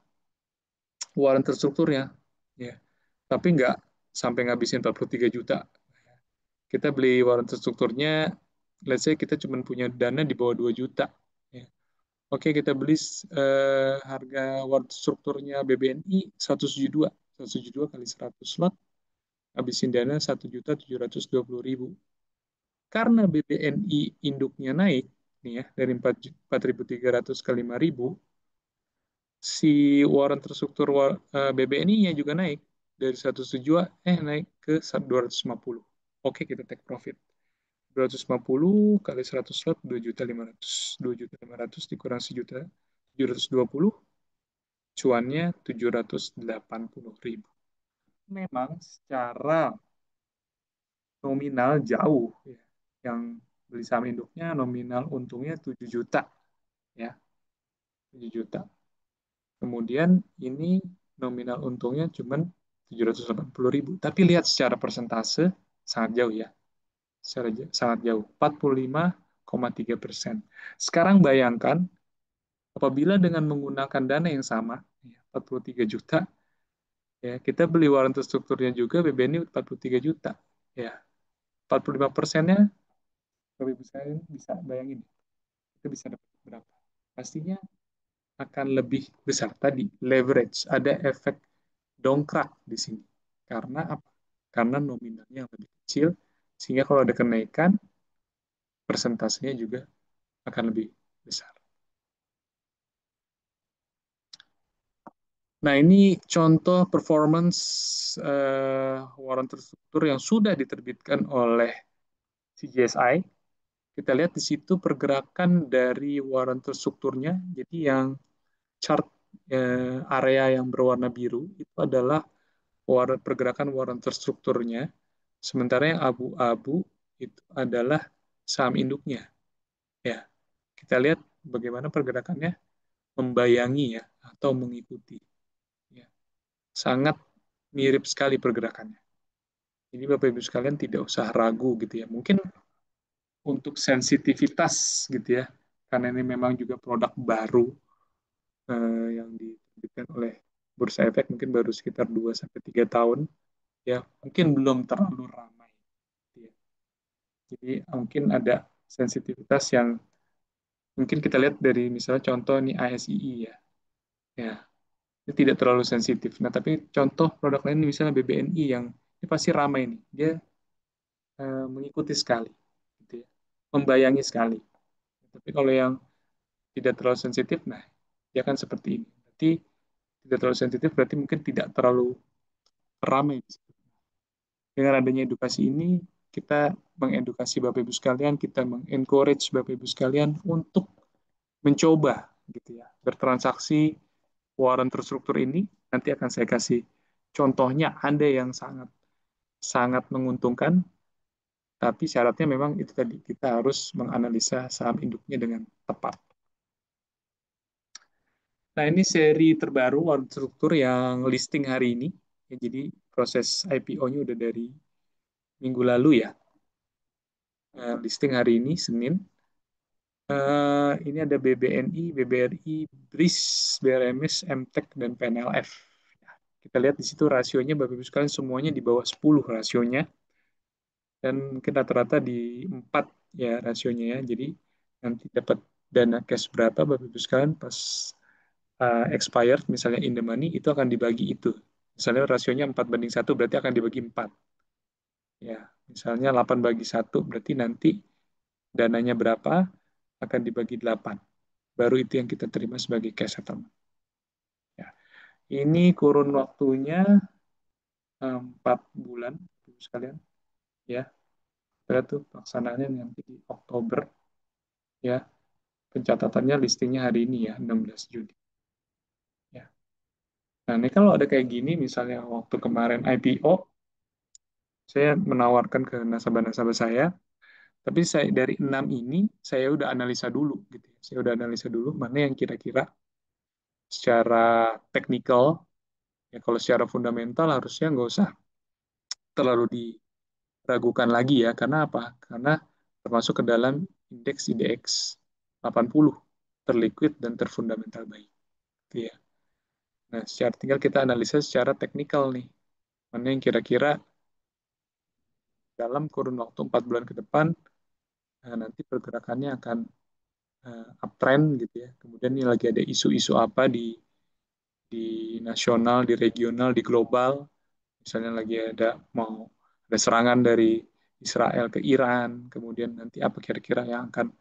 warren terstruktur ya. Ya. Tapi nggak sampai ngabisin 43 juta. Kita beli warren terstrukturnya, let's say kita cuma punya dana di bawah 2 juta. Ya. Oke, kita beli harga warren strukturnya BBNI 172. 172 kali 100 slot, habisin dana 1.720.000. Karena BBNI induknya naik, nih ya, dari 4.300 ke 5.000, si warren terstruktur BBNI-nya juga naik dari 172 naik ke 250. Oke, kita take profit. 250 kali 100 slot 2.500.000. 2.500.000 dikurang 1.720.000, cuannya 780.000. Memang secara nominal jauh ya. Yang beli saham induknya nominal untungnya 7 juta ya, 7 juta. Kemudian ini nominal untungnya cuma 780.000. Tapi lihat secara persentase sangat jauh ya. Sangat jauh, 45,3%. Sekarang bayangkan apabila dengan menggunakan dana yang sama, ya, 43 juta, ya kita beli warren strukturnya juga BBNI 43 juta. Ya, 45%-nya, Bapak Ibu sekalian bisa bayangin, itu bisa dapat berapa? Pastinya akan lebih besar tadi, leverage, ada efek dongkrak di sini. Karena apa? Karena nominalnya yang lebih kecil, sehingga kalau ada kenaikan, persentasenya juga akan lebih besar. Nah, ini contoh performance warrant terstruktur yang sudah diterbitkan oleh CGSI. Kita lihat di situ pergerakan dari warrant terstrukturnya. Jadi yang chart area yang berwarna biru itu adalah pergerakan warrant terstrukturnya. Sementara yang abu-abu itu adalah saham induknya. Ya, kita lihat bagaimana pergerakannya membayangi ya atau mengikuti. Ya, sangat mirip sekali pergerakannya. Jadi Bapak Ibu sekalian tidak usah ragu gitu ya. Mungkin untuk sensitivitas gitu ya, karena ini memang juga produk baru yang diterbitkan oleh Bursa Efek mungkin baru sekitar 2 sampai 3 tahun ya, mungkin belum terlalu ramai gitu ya. Jadi mungkin ada sensitivitas yang mungkin kita lihat dari misalnya contoh nih ASII ya. Ya, ini tidak terlalu sensitif. Nah, tapi contoh produk lain misalnya BBNI yang ini pasti ramai nih. Dia mengikuti sekali gitu ya. Membayangi sekali. Tapi kalau yang tidak terlalu sensitif, nah dia akan seperti ini. Berarti tidak terlalu sensitif berarti mungkin tidak terlalu ramai. Dengan adanya edukasi ini, kita mengedukasi Bapak Ibu sekalian, kita mengencourage Bapak Ibu sekalian untuk mencoba gitu ya, bertransaksi warren terstruktur ini. Nanti akan saya kasih contohnya, ada yang sangat sangat menguntungkan, tapi syaratnya memang itu tadi, kita harus menganalisa saham induknya dengan tepat. Nah, ini seri terbaru warren struktur yang listing hari ini. Ya, jadi proses IPO-nya udah dari minggu lalu ya. Listing hari ini, Senin. Ini ada BBNI, BBRI, BRIS, BRMS, MTEK, dan PNLF. Ya, kita lihat di situ rasionya, Bapak Ibu sekalian, semuanya di bawah 10 rasionya. Dan mungkin rata-rata di 4 ya rasionya ya. Jadi nanti dapat dana cash berapa Bapak Ibu sekalian pas expired, misalnya in the money, itu akan dibagi itu. Misalnya rasionya 4:1, berarti akan dibagi 4. Ya, misalnya 8:1, berarti nanti dananya berapa, akan dibagi 8. Baru itu yang kita terima sebagai cash settlement. Ya. Ini kurun waktunya 4 bulan, Bapak sekalian. Ya, kita tuh pelaksanaannya nanti di Oktober. Ya, pencatatannya listingnya hari ini ya, 16 Juni. Ya. Nah, ini kalau ada kayak gini, misalnya waktu kemarin IPO, saya menawarkan ke nasabah-nasabah saya, tapi saya dari 6 ini, saya udah analisa dulu gitu ya. Saya udah analisa dulu mana yang kira-kira secara teknikal Ya, kalau secara fundamental harusnya nggak usah terlalu diragukan lagi ya. Karena apa? Karena termasuk ke dalam indeks IDX 80 terliquid dan terfundamental baik. Gitu ya. Nah, secara tinggal kita analisa secara teknikal nih. Mana yang kira-kira dalam kurun waktu 4 bulan ke depan nanti pergerakannya akan uptrend gitu ya. Kemudian ini lagi ada isu-isu apa di nasional, di regional, di global. Misalnya lagi mau ada serangan dari Israel ke Iran, kemudian nanti apa kira-kira yang akan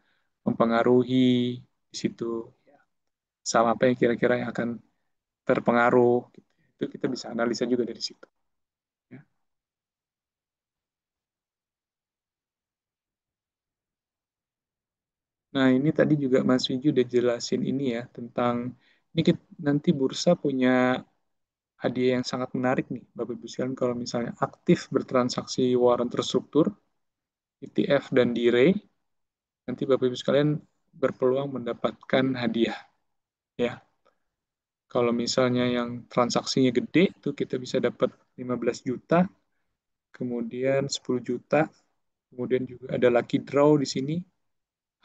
mempengaruhi di situ, ya. Sama apa yang kira-kira yang akan terpengaruh, gitu. Itu kita bisa analisa juga dari situ. Ya. Nah, ini tadi juga Mas Wiju udah jelasin ini ya, tentang ini nanti bursa punya hadiah yang sangat menarik nih, Bapak Ibu sekalian, kalau misalnya aktif bertransaksi waran terstruktur, ETF dan DIRE, nanti Bapak Ibu sekalian berpeluang mendapatkan hadiah. Ya, kalau misalnya yang transaksinya gede, itu kita bisa dapat 15 juta, kemudian 10 juta, kemudian juga ada lucky draw di sini,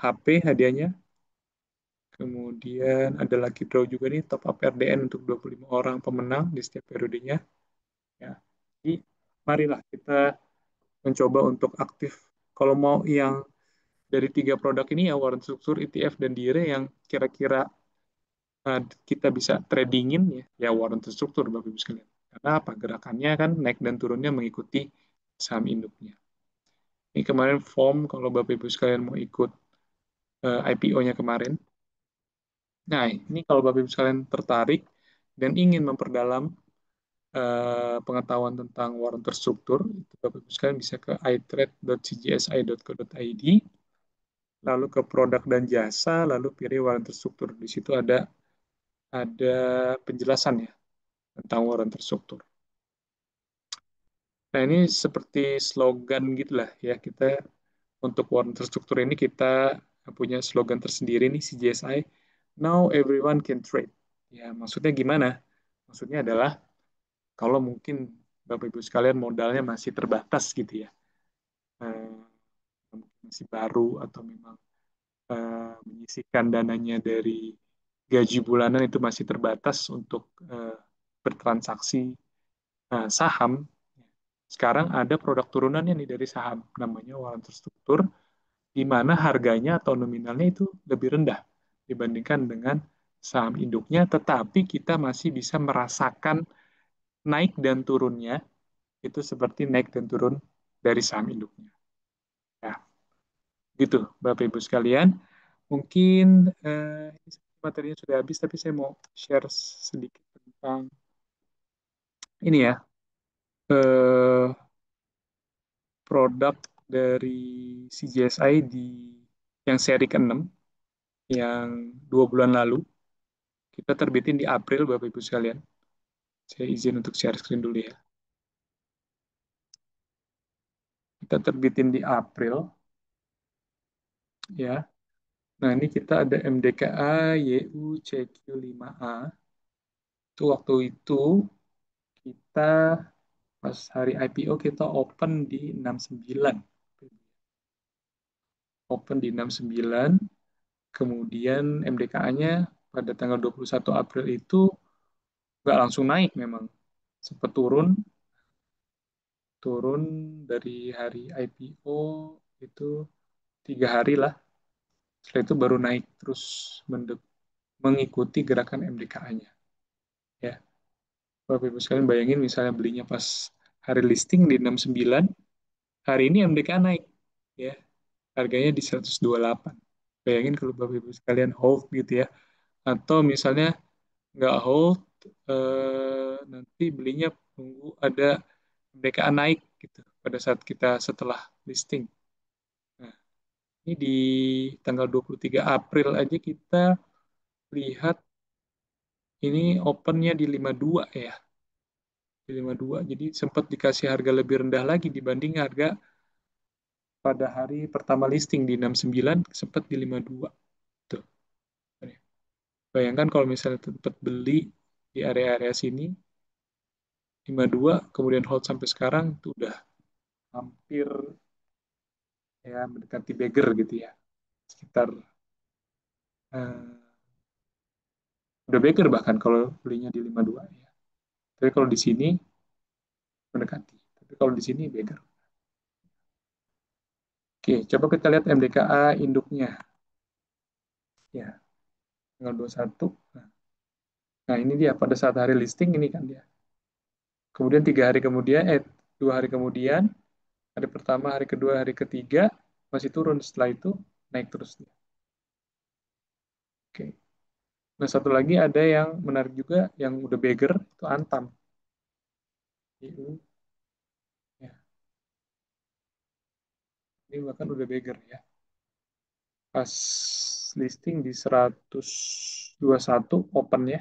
HP hadiahnya, kemudian ada lucky draw juga nih, top up RDN untuk 25 orang pemenang di setiap periodenya. Ya, jadi marilah kita mencoba untuk aktif. Kalau mau yang dari tiga produk ini ya warren struktur, ETF dan dire yang kira-kira kita bisa tradingin ya, ya warren struktur Bapak Ibu sekalian. Karena apa? Gerakannya kan naik dan turunnya mengikuti saham induknya. Ini kemarin form kalau Bapak Ibu sekalian mau ikut IPO-nya kemarin. Nah, ini kalau Bapak Ibu sekalian tertarik dan ingin memperdalam pengetahuan tentang warren terstruktur, itu Bapak Ibu sekalian bisa ke itrade.cgsi.co.id, lalu ke produk dan jasa, lalu pilih warren terstruktur. Di situ ada penjelasan ya tentang warren terstruktur. Nah, ini seperti slogan gitu lah ya, kita untuk warren terstruktur ini kita punya slogan tersendiri nih CGSI, Now Everyone Can Trade. Ya, maksudnya gimana? Maksudnya adalah kalau mungkin Bapak Ibu sekalian modalnya masih terbatas gitu ya, eh, masih baru atau memang menyisihkan dananya dari gaji bulanan itu masih terbatas untuk bertransaksi saham. Sekarang ada produk turunannya nih dari saham, namanya waran terstruktur, di mana harganya atau nominalnya itu lebih rendah dibandingkan dengan saham induknya, tetapi kita masih bisa merasakan naik dan turunnya itu seperti naik dan turun dari saham induknya. Ya, gitu, Bapak Ibu sekalian. Mungkin materinya sudah habis, tapi saya mau share sedikit tentang ini ya, eh, produk dari CGSI yang seri ke-6, yang 2 bulan lalu. Kita terbitin di April, Bapak Ibu sekalian. Saya izin untuk share screen dulu ya. Kita terbitin di April, ya. Nah, ini kita ada MDKA YUCQ5A. Itu waktu itu kita pas hari IPO kita open di 69. Open di 69, kemudian MDKA-nya pada tanggal 21 April itu nggak langsung naik memang. Sempat turun, turun dari hari IPO itu 3 hari lah. Setelah itu baru naik terus mengikuti gerakan MDKA-nya. Ya, Bapak Ibu sekalian bayangin misalnya belinya pas hari listing di 69, hari ini MDKA naik. Ya, harganya di 128. Bayangin kalau Bapak Ibu sekalian hold gitu ya. Atau misalnya nggak hold, nanti belinya tunggu ada MDKA naik gitu pada saat kita setelah listing. Nah, ini di tanggal 23 April aja kita lihat ini opennya di 52 ya. Di 52. Jadi sempat dikasih harga lebih rendah lagi dibanding harga pada hari pertama listing di 69, sempat di 52. Tuh. Bayangkan kalau misalnya tempat beli di area-area sini, 52 kemudian hold sampai sekarang itu udah hampir ya mendekati beggar gitu ya. Sekitar eh, udah beggar bahkan kalau belinya di 52 ya. Tapi kalau di sini mendekati. Tapi kalau di sini beggar. Oke, coba kita lihat MDKA induknya. Ya, tanggal 21. Nah, ini dia pada saat hari listing ini kan dia. Kemudian 3 hari kemudian, 2 hari kemudian, hari pertama, hari kedua, hari ketiga masih turun. Setelah itu naik terus dia. Oke. Nah, satu lagi ada yang menarik juga yang udah beggar itu Antam. Ya, ini bahkan udah beggar ya. Pas listing di 121 open ya.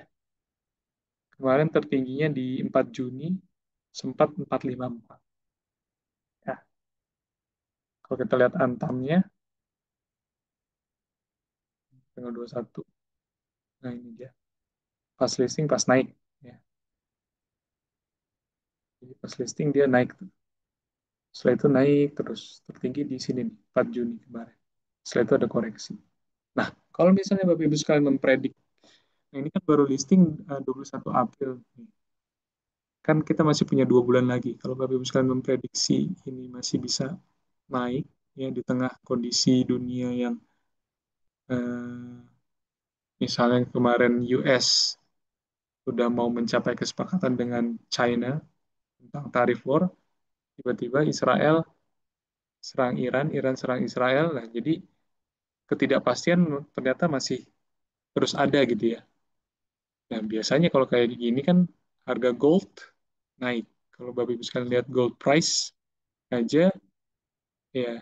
Kemarin tertingginya di 4 Juni sempat 454. Ya, kalau kita lihat Antamnya tanggal 21. Nah, ini dia. Pas listing pas naik ya. Jadi pas listing dia naik tuh. Setelah itu naik terus tertinggi di sini nih, 4 Juni kemarin. Setelah itu ada koreksi. Nah, kalau misalnya Bapak Ibu sekalian mempredik, nah ini kan baru listing 21 April. Kan kita masih punya 2 bulan lagi. Kalau Bapak Ibu sekalian memprediksi ini masih bisa naik ya di tengah kondisi dunia yang eh, misalnya kemarin US sudah mau mencapai kesepakatan dengan China tentang tarif war, tiba-tiba Israel serang Iran, Iran serang Israel. Nah, jadi ketidakpastian ternyata masih terus ada gitu ya. Nah, biasanya kalau kayak gini kan harga gold naik. Kalau Bapak Ibu sekalian lihat gold price aja, ya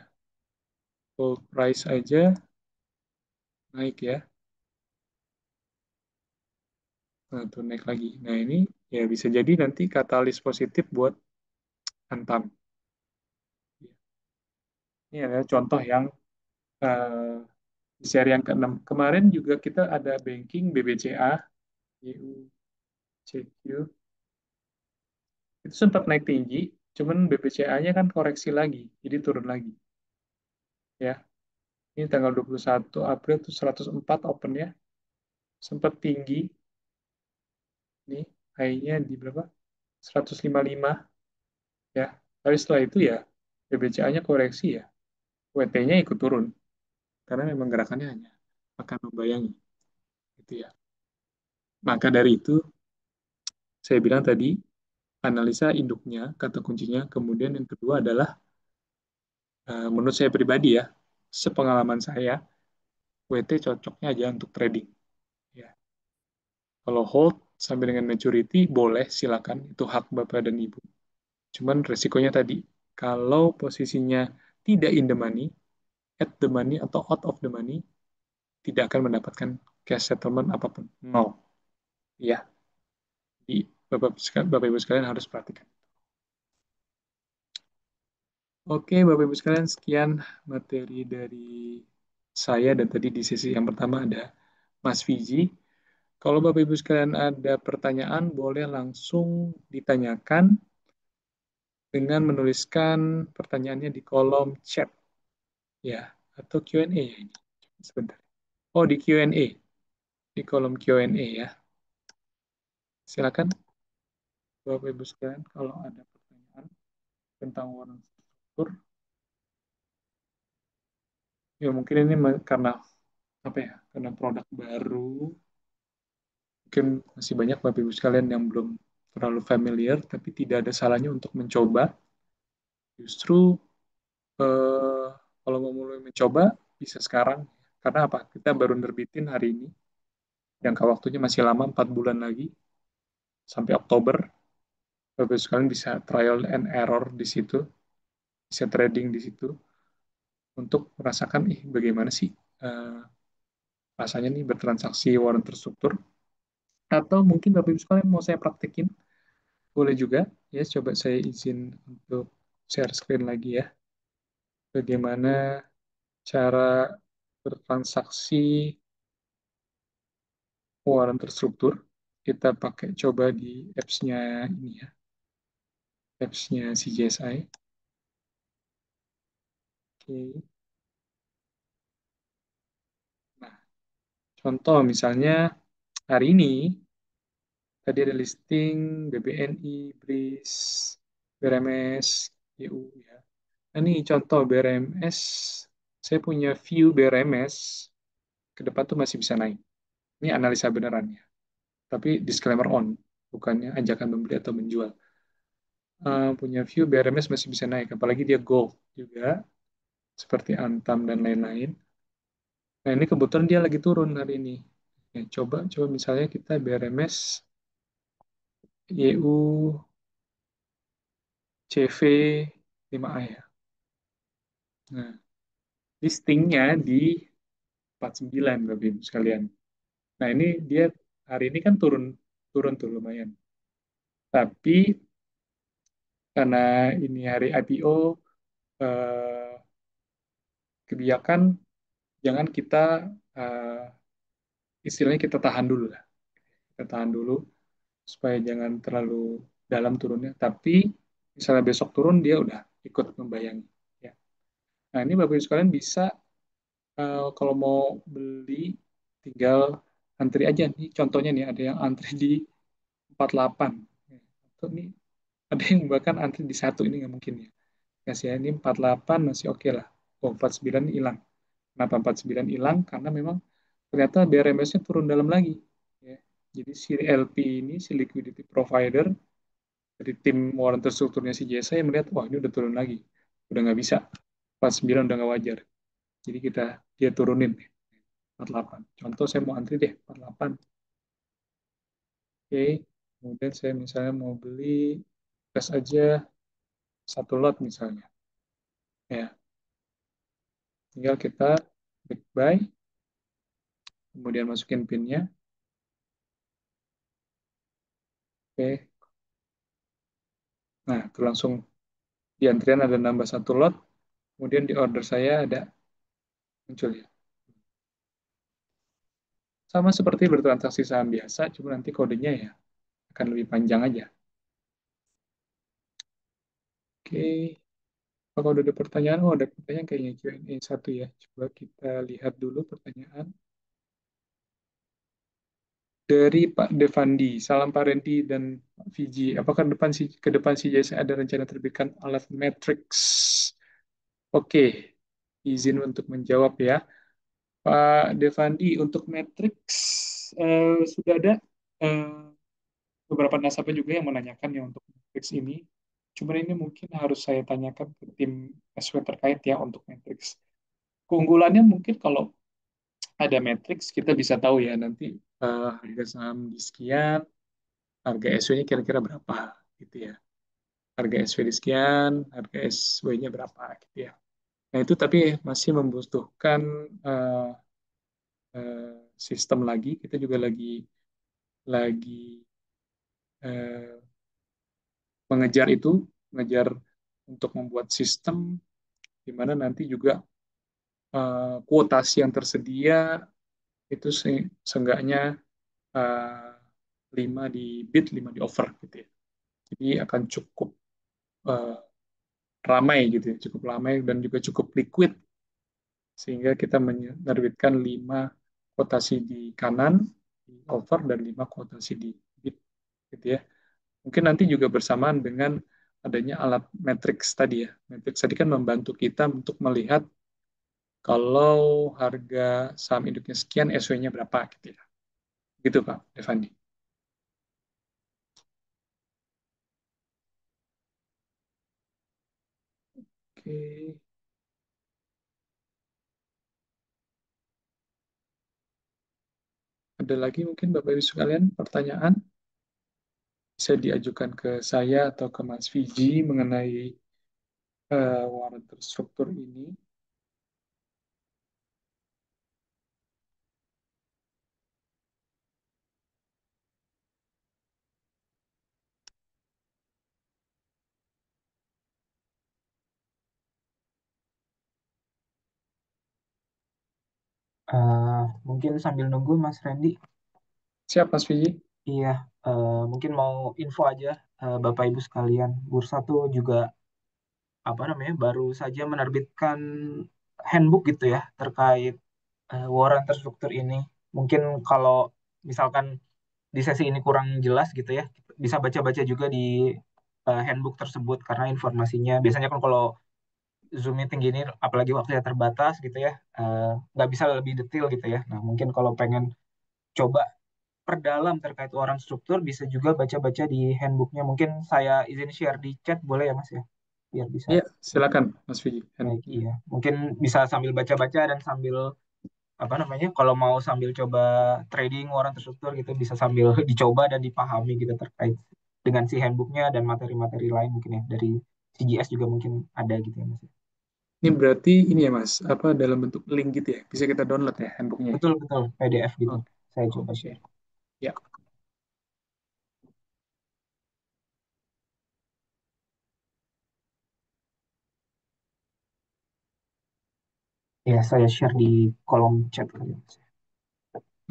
gold price aja naik ya. Nah, tuh naik lagi. Nah, ini ya bisa jadi nanti katalis positif buat Antam. Ini adalah contoh yang eh, di seri yang keenam. Kemarin juga kita ada banking BBCA, YU, CQ. Itu sempat naik tinggi, cuman BBCA-nya kan koreksi lagi, jadi turun lagi. Ya, ini tanggal 21 April itu 104 open ya, sempat tinggi, nih high-nya di berapa? 155 ya. Tapi setelah itu ya BBCA-nya koreksi ya, WT-nya ikut turun karena memang gerakannya hanya akan membayangi gitu ya. Maka dari itu saya bilang tadi analisa induknya kata kuncinya, kemudian yang kedua adalah menurut saya pribadi ya, sepengalaman saya WT cocoknya aja untuk trading ya. Kalau hold sampai dengan maturity boleh silakan itu hak Bapak dan Ibu. Cuman resikonya tadi kalau posisinya tidak in the money, at the money atau out of the money tidak akan mendapatkan cash settlement apapun. Nol. Ya, di Bapak Ibu sekalian harus perhatikan. Oke, Bapak Ibu sekalian, sekian materi dari saya dan tadi di sesi yang pertama ada Mas Fiji. Kalau Bapak Ibu sekalian ada pertanyaan, boleh langsung ditanyakan dengan menuliskan pertanyaannya di kolom chat ya atau Q&A ya ini. Sebentar. Oh, di Q&A, di kolom Q&A ya. Silakan Bapak Ibu sekalian kalau ada pertanyaan tentang warna struktur. Ya mungkin ini karena apa ya? Karena produk baru, mungkin masih banyak Bapak Ibu sekalian yang belum terlalu familiar, tapi tidak ada salahnya untuk mencoba. Justru eh, kalau mau mulai mencoba bisa sekarang. Karena apa? Kita baru nerbitin hari ini. Jangka waktunya masih lama, 4 bulan lagi sampai Oktober. Bapak sekalian bisa trial and error di situ, bisa trading di situ untuk merasakan bagaimana sih eh, rasanya nih bertransaksi warren terstruktur. Atau mungkin Bapak Ibu sekalian mau saya praktekin, boleh juga. Ya, coba saya izin untuk share screen lagi ya. Bagaimana cara bertransaksi warren terstruktur. Kita pakai coba di apps-nya ini ya. apps-nya CGSI. Oke. Nah, contoh misalnya hari ini tadi ada listing BBNI, BRIS, BRMS, EU ya. Nah, ini contoh BRMS. Saya punya view BRMS ke depan tuh masih bisa naik. Ini analisa beneran ya. Tapi disclaimer on, bukannya ajakan membeli atau menjual. Punya view BRMS masih bisa naik, apalagi dia gold juga, seperti Antam dan lain-lain. Nah, ini kebetulan dia lagi turun hari ini. Ya, coba misalnya kita BRMS YU CV 5A ya. Nah, listingnya di 49 Bapak Ibu sekalian. Nah, ini dia hari ini kan turun turun tuh lumayan. Tapi karena ini hari IPO, eh, kebijakan jangan kita eh, istilahnya kita tahan dulu lah. Kita tahan dulu supaya jangan terlalu dalam turunnya. Tapi misalnya besok turun dia udah ikut membayangi. Ya. Nah ini Bapak Ibu sekalian bisa kalau mau beli tinggal antri aja nih. Contohnya nih ada yang antri di 48. Atau nih ada yang bahkan antri di satu ini nggak mungkin ya. Kasih ya, ini 48 masih oke lah. Oh 49 hilang. Kenapa 49 hilang? Karena memang ternyata BRMS-nya turun dalam lagi. Ya. Jadi si LP ini, si liquidity provider, dari tim Warren terstrukturnya si JSA yang melihat, wah ini udah turun lagi. Udah nggak bisa. 49 udah nggak wajar. Jadi dia turunin 48. Contoh saya mau antri deh 48. Oke. Kemudian saya misalnya mau beli gas aja satu lot misalnya. Ya, tinggal kita klik buy, kemudian masukin pinnya. Oke. Nah, itu langsung di antrian ada nambah satu lot, kemudian di order saya ada muncul ya. Sama seperti bertransaksi saham biasa, cuma nanti kodenya ya akan lebih panjang aja. Oke, kalau udah ada pertanyaan, oh ada pertanyaan kayaknya Q&A satu ya. Coba kita lihat dulu pertanyaan dari Pak Devandi. Salam Pak Randy dan Pak Fiji. Apakah ke depan CJS ada rencana terbitkan alat matrix? Oke, izin untuk menjawab ya. Pak Devandi, untuk matrix sudah ada eh, beberapa nasabah juga yang menanyakan ya untuk matrix ini. Cuman ini mungkin harus saya tanyakan ke tim SW terkait ya untuk matrix. Keunggulannya mungkin kalau ada matrix kita bisa tahu ya nanti harga saham di sekian, harga SW-nya kira-kira berapa gitu ya. Harga SW di sekian, harga SW-nya berapa gitu ya. Nah itu tapi masih membutuhkan eh, sistem lagi. Kita juga lagi eh, mengejar itu, mengejar untuk membuat sistem di mana nanti juga kuotasi yang tersedia itu seenggaknya eh, 5 di bid, 5 di offer gitu ya. Jadi akan cukup eh, ramai gitu ya, cukup ramai dan juga cukup liquid sehingga kita menerbitkan 5 kuotasi di kanan di offer dan 5 kuotasi di bid gitu ya. Mungkin nanti juga bersamaan dengan adanya alat matrix tadi ya. Matrix tadi kan membantu kita untuk melihat kalau harga saham induknya sekian, SW-nya berapa gitu ya. Gitu Pak Devandi. Oke, ada lagi mungkin Bapak Ibu sekalian pertanyaan bisa diajukan ke saya atau ke Mas Fiji mengenai waran terstruktur ini. Mungkin sambil nunggu Mas Randy, Siap Mas Fiji? iya, mungkin mau info aja. Bapak Ibu sekalian, bursa tuh juga apa namanya baru saja menerbitkan handbook gitu ya terkait waran terstruktur ini. Mungkin kalau misalkan di sesi ini kurang jelas gitu ya, bisa baca-baca juga di handbook tersebut karena informasinya biasanya kan kalau Zoom meeting gini, apalagi waktunya terbatas gitu ya, nggak bisa lebih detail gitu ya. Nah, mungkin kalau pengen coba perdalam terkait waran struktur, bisa juga baca-baca di handbooknya. Mungkin saya izin share di chat, boleh ya Mas ya? Biar bisa. Ya, silakan Mas Fiji. Baik, Handbooknya. iya. Mungkin bisa sambil baca-baca dan sambil apa namanya, kalau mau sambil coba trading waran terstruktur gitu, bisa sambil dicoba dan dipahami gitu terkait dengan si handbooknya dan materi-materi lain mungkin ya dari CGS juga mungkin ada gitu ya Mas. Ini berarti ini ya Mas, apa dalam bentuk link gitu ya? Bisa kita download ya handbooknya ya? Betul betul PDF gitu. Oke, Saya coba oke. share. Ya, Ya, saya share di kolom chat kali ya Mas.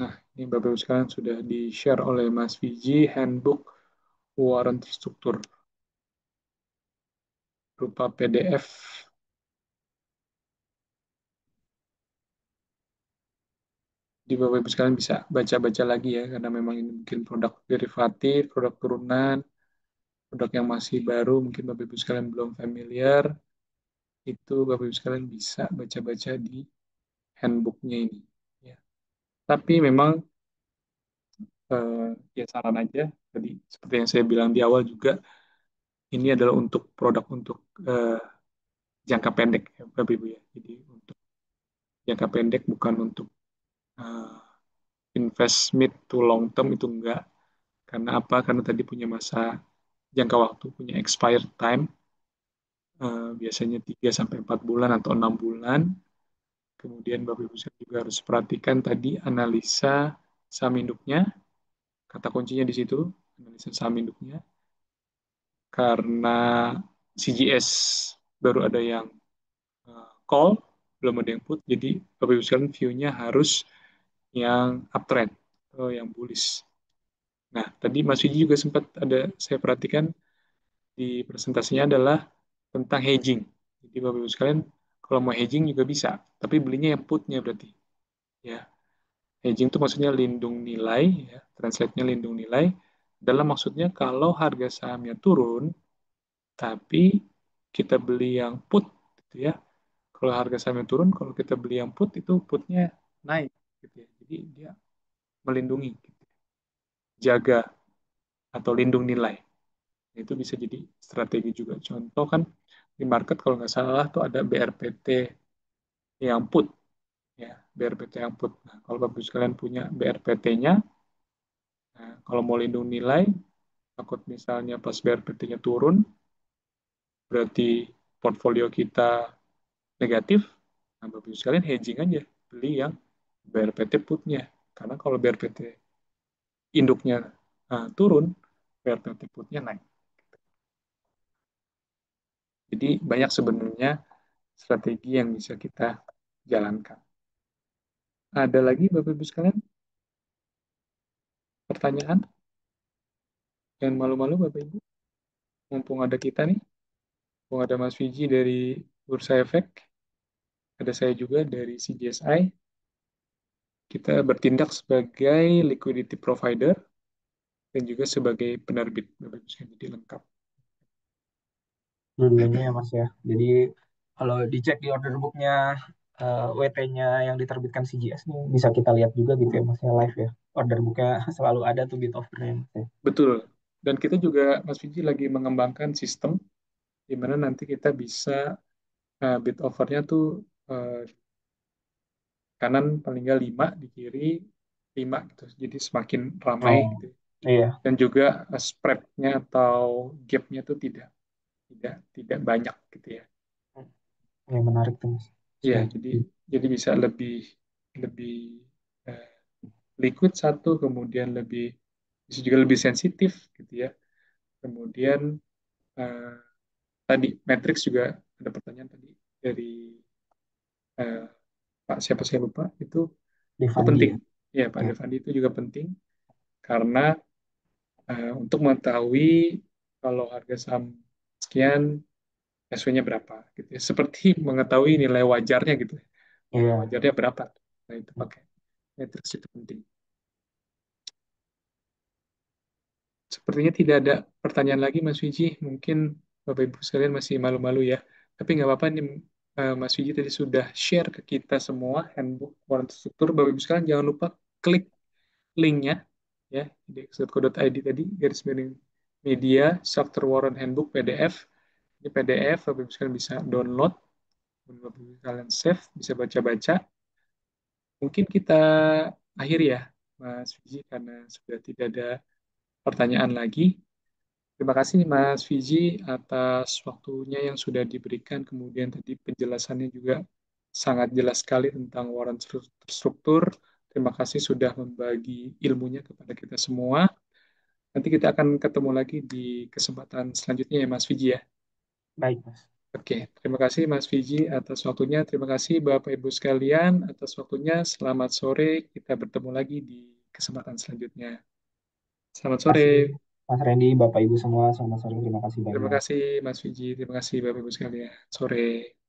nah ini Bapak Ibu sekalian sudah di-share oleh Mas Fiji handbook keuangan terstruktur berupa PDF. Di Bapak Ibu sekalian bisa baca-baca lagi ya, karena memang ini mungkin produk derivatif, produk turunan, produk yang masih baru, mungkin Bapak Ibu sekalian belum familiar, itu Bapak Ibu sekalian bisa baca-baca di handbooknya ini. Ya. Tapi memang ya saran aja, tadi seperti yang saya bilang di awal juga, ini adalah untuk produk untuk eh, jangka pendek ya Bapak Ibu ya. Jadi untuk jangka pendek bukan untuk eh, invest mid to long term itu enggak. Karena apa? Karena tadi punya masa jangka waktu, punya expired time, biasanya 3 sampai 4 bulan atau 6 bulan. Kemudian Bapak Ibu juga harus perhatikan tadi analisa saham induknya, kata kuncinya di situ, analisa saham induknya. Karena CGS baru ada yang call, belum ada yang put, jadi Bapak Ibu sekalian view-nya harus yang uptrend atau yang bullish. Nah, tadi Mas Wiji juga sempat ada saya perhatikan di presentasinya adalah tentang hedging. Jadi Bapak Ibu sekalian kalau mau hedging juga bisa, tapi belinya yang putnya berarti. Ya, hedging itu maksudnya lindung nilai, ya, translate-nya lindung nilai. Dalam maksudnya kalau harga sahamnya turun, tapi kita beli yang put, gitu ya. Kalau harga sahamnya turun, kalau kita beli yang put itu putnya naik, gitu ya. Jadi dia melindungi, gitu. Jaga atau lindung nilai. Itu bisa jadi strategi juga. Contoh kan di market kalau nggak salah tuh ada BRPT yang put, ya BRPT yang put. Nah, kalau bagus sekalian punya BRPT-nya, nah, kalau mau lindung nilai, takut misalnya pas BRPT-nya turun, berarti portfolio kita negatif, nah bagus sekalian hedging aja, beli yang BRPT putnya. Karena kalau BRPT induknya turun, BRPT putnya naik. Jadi banyak sebenarnya strategi yang bisa kita jalankan. Ada lagi Bapak Ibu sekalian pertanyaan? Jangan malu-malu Bapak Ibu, mumpung ada kita nih, mumpung ada Mas Fiji dari Bursa Efek, ada saya juga dari CGSI, kita bertindak sebagai liquidity provider dan juga sebagai penerbit Bapak Ibu sekalian, jadi lengkap. Dua-duanya ya Mas ya. Jadi kalau dicek di order booknya WT-nya yang diterbitkan CGS nih bisa kita lihat juga gitu ya Mas ya live ya. Order booknya selalu ada tuh bit offernya. Mas ya. Betul. Dan kita juga Mas Fiji lagi mengembangkan sistem di mana nanti kita bisa bid offernya tuh eh, kanan paling nggak 5, di kiri 5 gitu. Jadi semakin ramai Oh gitu. iya, Dan juga spread-nya atau gap-nya tuh tidak banyak gitu ya. ya menarik tuh Mas. Iya, Saya jadi bisa lebih lebih eh, liquid satu, kemudian bisa juga lebih sensitif gitu ya. Kemudian eh, tadi matrix juga ada pertanyaan tadi dari eh, Pak siapa saya lupa itu Devandi penting. ya. Ya, Pak Ya. Devandi itu juga penting karena untuk mengetahui kalau harga saham sekian, SW-nya berapa gitu ya. Seperti mengetahui nilai wajarnya gitu. Nilai Iya. wajarnya berapa. Nah, itu pakai matriks itu penting. Sepertinya tidak ada pertanyaan lagi, Mas Wiji. Mungkin Bapak Ibu sekalian masih malu-malu ya. Tapi nggak apa-apa nih, Mas Wiji tadi sudah share ke kita semua handbook warrant struktur. Bapak Ibu sekalian jangan lupa klik linknya ya, index.co.id tadi, garis miring media, software warrant handbook PDF. Ini PDF, Bapak Ibu sekalian bisa download, Bapak Ibu sekalian save, bisa baca-baca. Mungkin kita akhiri ya, Mas Wiji, karena sudah tidak ada pertanyaan lagi. Terima kasih Mas Fiji atas waktunya yang sudah diberikan. Kemudian tadi penjelasannya juga sangat jelas sekali tentang warrant struktur. Terima kasih sudah membagi ilmunya kepada kita semua. Nanti kita akan ketemu lagi di kesempatan selanjutnya ya Mas Fiji ya. Baik, Mas. Oke, terima kasih Mas Fiji atas waktunya. Terima kasih Bapak Ibu sekalian atas waktunya. Selamat sore. Kita bertemu lagi di kesempatan selanjutnya. Selamat Terima kasih, sore. Mas Randy, Bapak Ibu semua. Selamat sore. Terima kasih Terima banyak. kasih Mas Fiji, terima kasih Bapak Ibu sekalian. Sore.